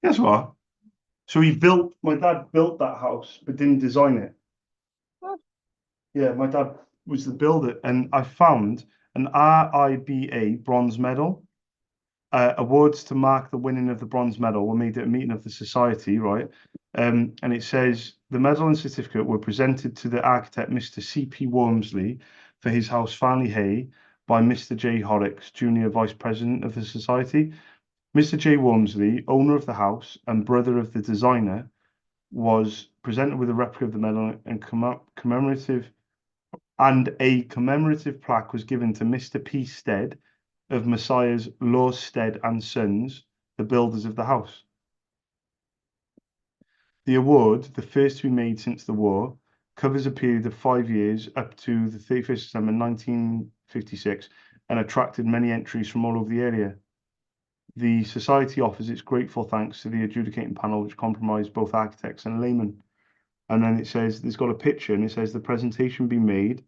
Guess what? So my dad built that house, but didn't design it. What? Yeah, my dad was the builder, and I found an RIBA bronze medal. Awards to mark the winning of the bronze medal were made at a meeting of the society, right? And it says the medal and certificate were presented to the architect, Mr. C.P. Wormsley, for his house, Farnley Hay, by Mr. J. Horrocks, Junior Vice President of the society. Mr. J. Wormsley, owner of the house and brother of the designer, was presented with a replica of the medal and a commemorative plaque was given to Mr. P. Stead of Messiah's Laws Stead and Sons, the builders of the house. The award, the first to be made since the war, covers a period of 5 years up to the 31st of December 1956 and attracted many entries from all over the area. The Society offers its grateful thanks to the adjudicating panel, which comprised both architects and laymen. And then it says, there's got a picture, and it says the presentation be made.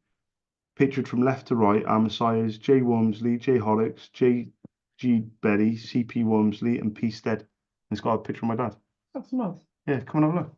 Pictured from left to right are Messiahs J. Wormsley, J. Horrocks, J. G. Berry, C.P. Wormsley, and P. Stead. And it's got a picture of my dad. That's nice. Yeah, come and have a look.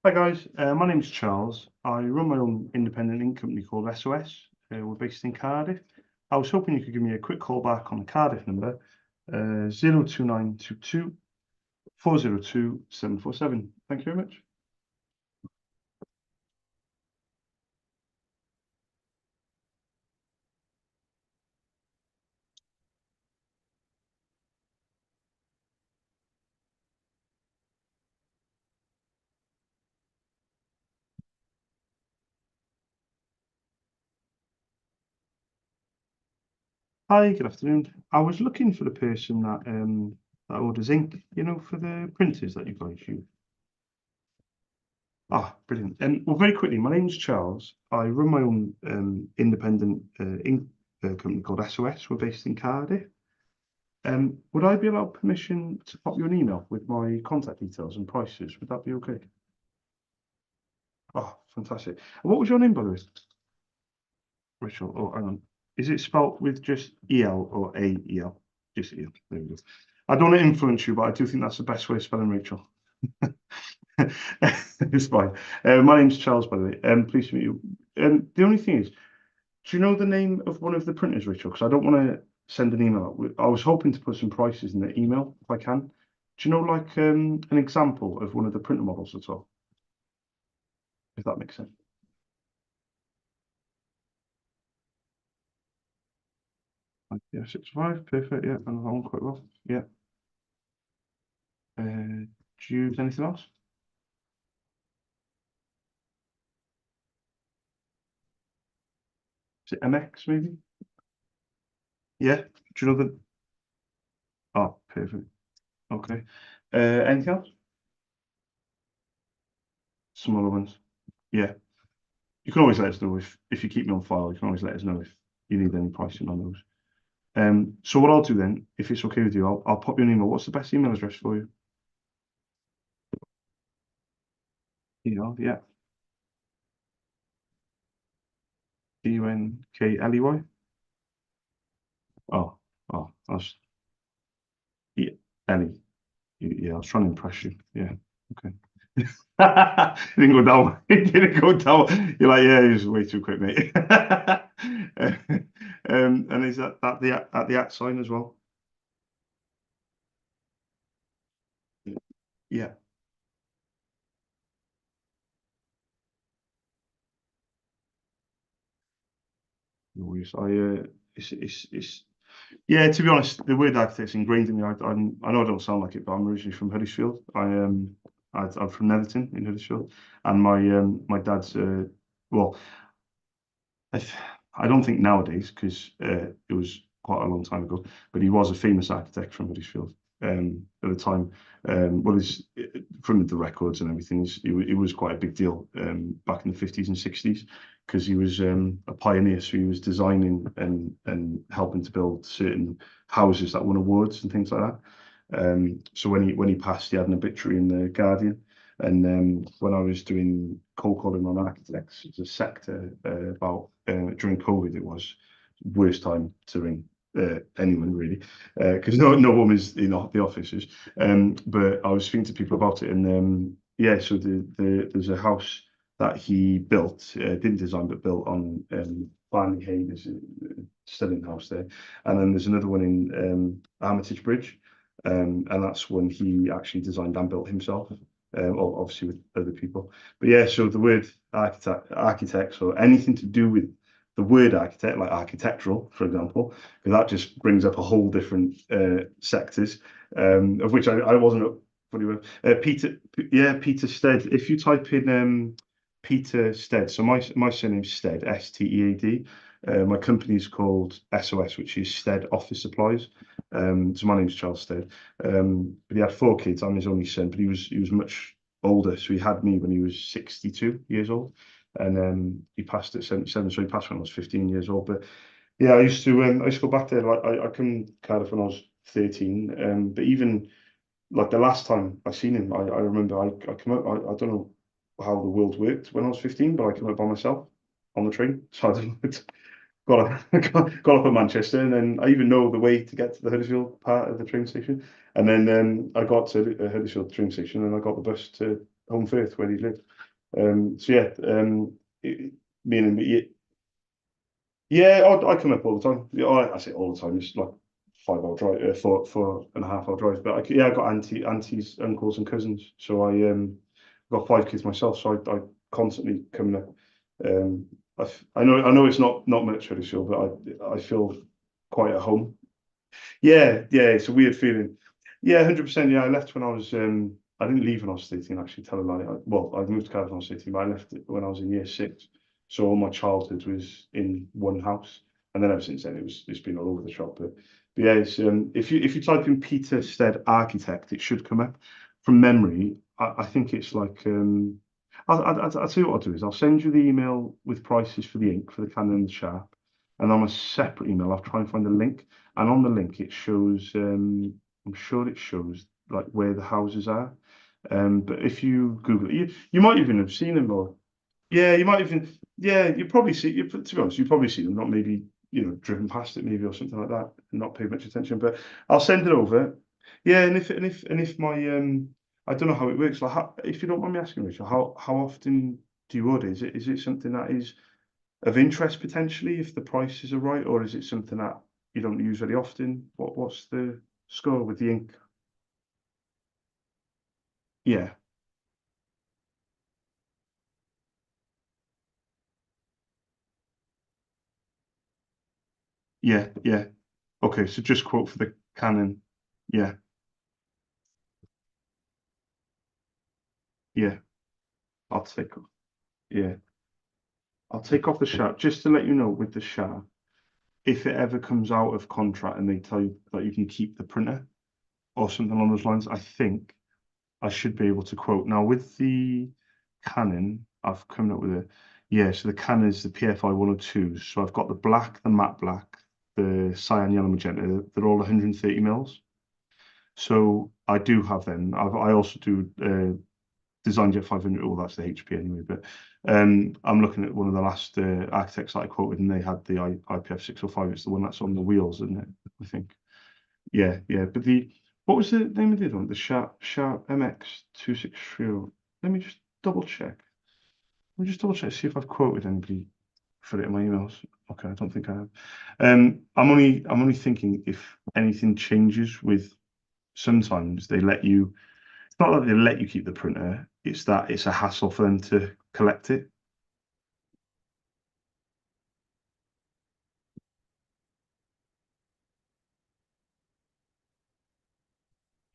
Hi guys, my name's Charles. I run my own independent ink company called SOS. We're based in Cardiff. I was hoping you could give me a quick call back on the Cardiff number, 02922 402 747. Thank you very much. Hi, good afternoon. I was looking for the person that orders ink, you know, for the printers that you guys use. Ah, brilliant. Well, very quickly, my name's Charles. I run my own independent ink company called SOS. We're based in Cardiff. Would I be allowed permission to pop you an email with my contact details and prices? Would that be okay? Oh, fantastic. And what was your name, by the way? Rachel. Oh, hang on. Is it spelt with just EL or AEL? Just EL. There we go. I don't want to influence you, but I do think that's the best way of spelling Rachel. It's fine. My name's Charles, by the way. Pleased to meet you. The only thing is, do you know the name of one of the printers, Rachel? Because I don't want to send an email out. I was hoping to put some prices in the email, if I can. Do you know, like, an example of one of the printer models at all? If that makes sense. Yeah, 65, perfect. Yeah, and that one quite well. Yeah. Do you use anything else? Is it MX maybe? Yeah. Do you know the? Oh, perfect. Okay. Anything else? Smaller ones. Yeah. You can always let us know if you keep me on file. You can always let us know if you need any pricing on those. So what I'll do then, if it's okay with you, I'll pop you an email. What's the best email address for you? Yeah. DUNKLEY. Oh, that's yeah, Ellie. Yeah, I was trying to impress you. Yeah. Okay. It didn't go down. It didn't go down. You're like, yeah, he's way too quick, mate. And is that at the at sign as well? Yeah. No worries. It's yeah. To be honest, the word architect's ingrained in me. I know I don't sound like it, but I'm originally from Huddersfield. I'm from Netherton in Huddersfield, and my dad's well, I, th- I don't think nowadays, because it was quite a long time ago, but he was a famous architect from Huddersfield at the time. Well, from the records and everything, it was quite a big deal back in the 50s and 60s, because he was a pioneer. So he was designing and helping to build certain houses that won awards and things like that. So when he passed, he had an obituary in the Guardian. And when I was doing cold calling on architects as a sector about during COVID, it was worst time to ring anyone really, because no one was in the offices. But I was speaking to people about it, and yeah, so there's a house that he built, didn't design but built on Barney Hay. There's still in house there, and then there's another one in Armitage Bridge, and that's one he actually designed and built himself. Obviously with other people. But yeah, so the word architects or anything to do with the word architect, like architectural, for example, because that just brings up a whole different sectors, of which I wasn't fully aware. Peter Stead. If you type in Peter Stead, so my surname's Stead, Stead. My company's called SOS, which is Stead Office Supplies. So my name's Charles Stead. But he had 4 kids. I'm his only son, but he was much older. So he had me when he was 62 years old, and he passed at 77. So he passed when I was 15 years old. But yeah, I used to go back there. Like I come to Cardiff when I was 13. But even like the last time I seen him, I remember I come up. I don't know how the world worked when I was 15, but I came up by myself on the train. So I don't know. Got up at Manchester, and then I even know the way to get to the Huddersfield part of the train station. And then I got to the Huddersfield train station, and I got the bus to home first where he lived. So yeah, meaning that yeah, I come up all the time. Yeah, I say all the time. It's like 5 hour drive, 4.5 hour drive. But yeah, I got aunties, uncles, and cousins. So I got 5 kids myself. So I constantly come up. I know it's not much for the show, but I feel quite at home. Yeah, it's a weird feeling. Yeah, 100%. Yeah, I left when I was I didn't leave when I was 13. Actually, tell a lie. I moved to Cardiff when I was 13, but I left it when I was in year 6. So all my childhood was in one house, and then ever since then it's been all over the shop. But yeah, it's if you type in Peter Stead architect, it should come up. From memory, I think it's like I'll tell you what I'll do is I'll send you the email with prices for the ink for the Canon and the Sharp, and on a separate email I'll try and find a link, and on the link it shows I'm sure it shows like where the houses are. But if you Google it, you might even have seen them, or yeah, you might even you probably see you. To be honest, you probably see them, not maybe driven past it maybe or something like that, and not paid much attention. But I'll send it over. Yeah, and if my I don't know how it works. Like, if you don't mind me asking, Rachel, how often do you order? Is it something that is of interest potentially if the prices are right, or is it something that you don't use very often? What's the score with the ink? Yeah. Yeah. Okay, so just quote for the Canon. Yeah, yeah. I'll take off. Yeah, I'll take off the Sharp just to let you know with the Sharp, if it ever comes out of contract and they tell you that you can keep the printer or something along those lines, I think I should be able to quote. Now with the Canon, I've come up with so the Canon is the PFI 102s. So I've got the black, the matte black, the cyan, yellow, magenta. They're all 130 mils. So I do have them. I also do Design Jet 500. Oh, that's the HP anyway. But I'm looking at one of the last architects that I quoted, and they had the IPF 605. It's the one that's on the wheels, isn't it? I think. Yeah. But what was the name of the other one? The Sharp MX 2630. Let me just double check. Let me just double check to see if I've quoted anybody for it in my emails. Okay, I don't think I have. I'm only thinking if anything changes with. Sometimes they let you. It's not that they let you keep the printer. It's that it's a hassle for them to collect it.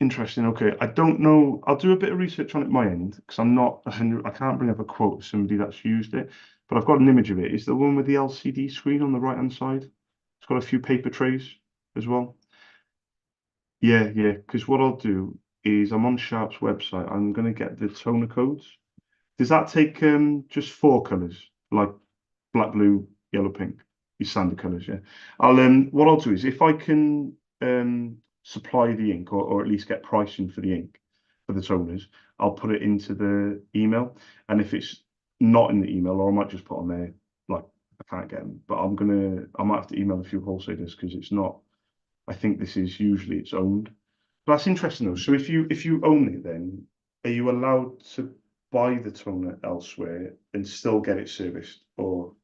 Interesting. Okay, I don't know. I'll do a bit of research on it my end because I'm not 100. I can't bring up a quote of somebody that's used it, but I've got an image of it. Is the one with the LCD screen on the right hand side? It's got a few paper trays as well. Yeah. Because what I'll do is I'm on Sharp's website. I'm going to get the toner codes. Does that take just 4 colors, like black, blue, yellow, pink? Your standard colors, yeah. What I'll do is if I can supply the ink or at least get pricing for the ink for the toners, I'll put it into the email. And if it's not in the email, or I might just put on there like I can't get them, but I might have to email a few wholesalers because it's not. I think this is usually it's owned. But that's interesting though. So if you own it, then are you allowed to buy the toner elsewhere and still get it serviced, or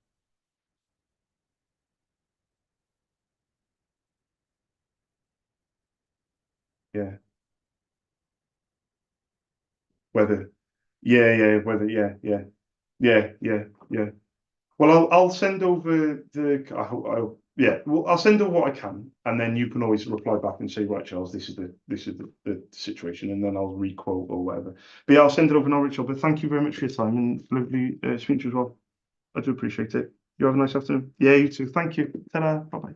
yeah, whether whether yeah. Well, I'll send over I'll send over what I can, and then you can always reply back and say, right, Charles, this is the situation, and then I'll requote or whatever. But yeah, I'll send it over now, Richard. But thank you very much for your time and lovely speech as well. I do appreciate it. You have a nice afternoon. Yeah, you too. Thank you. Ta-da. Bye bye.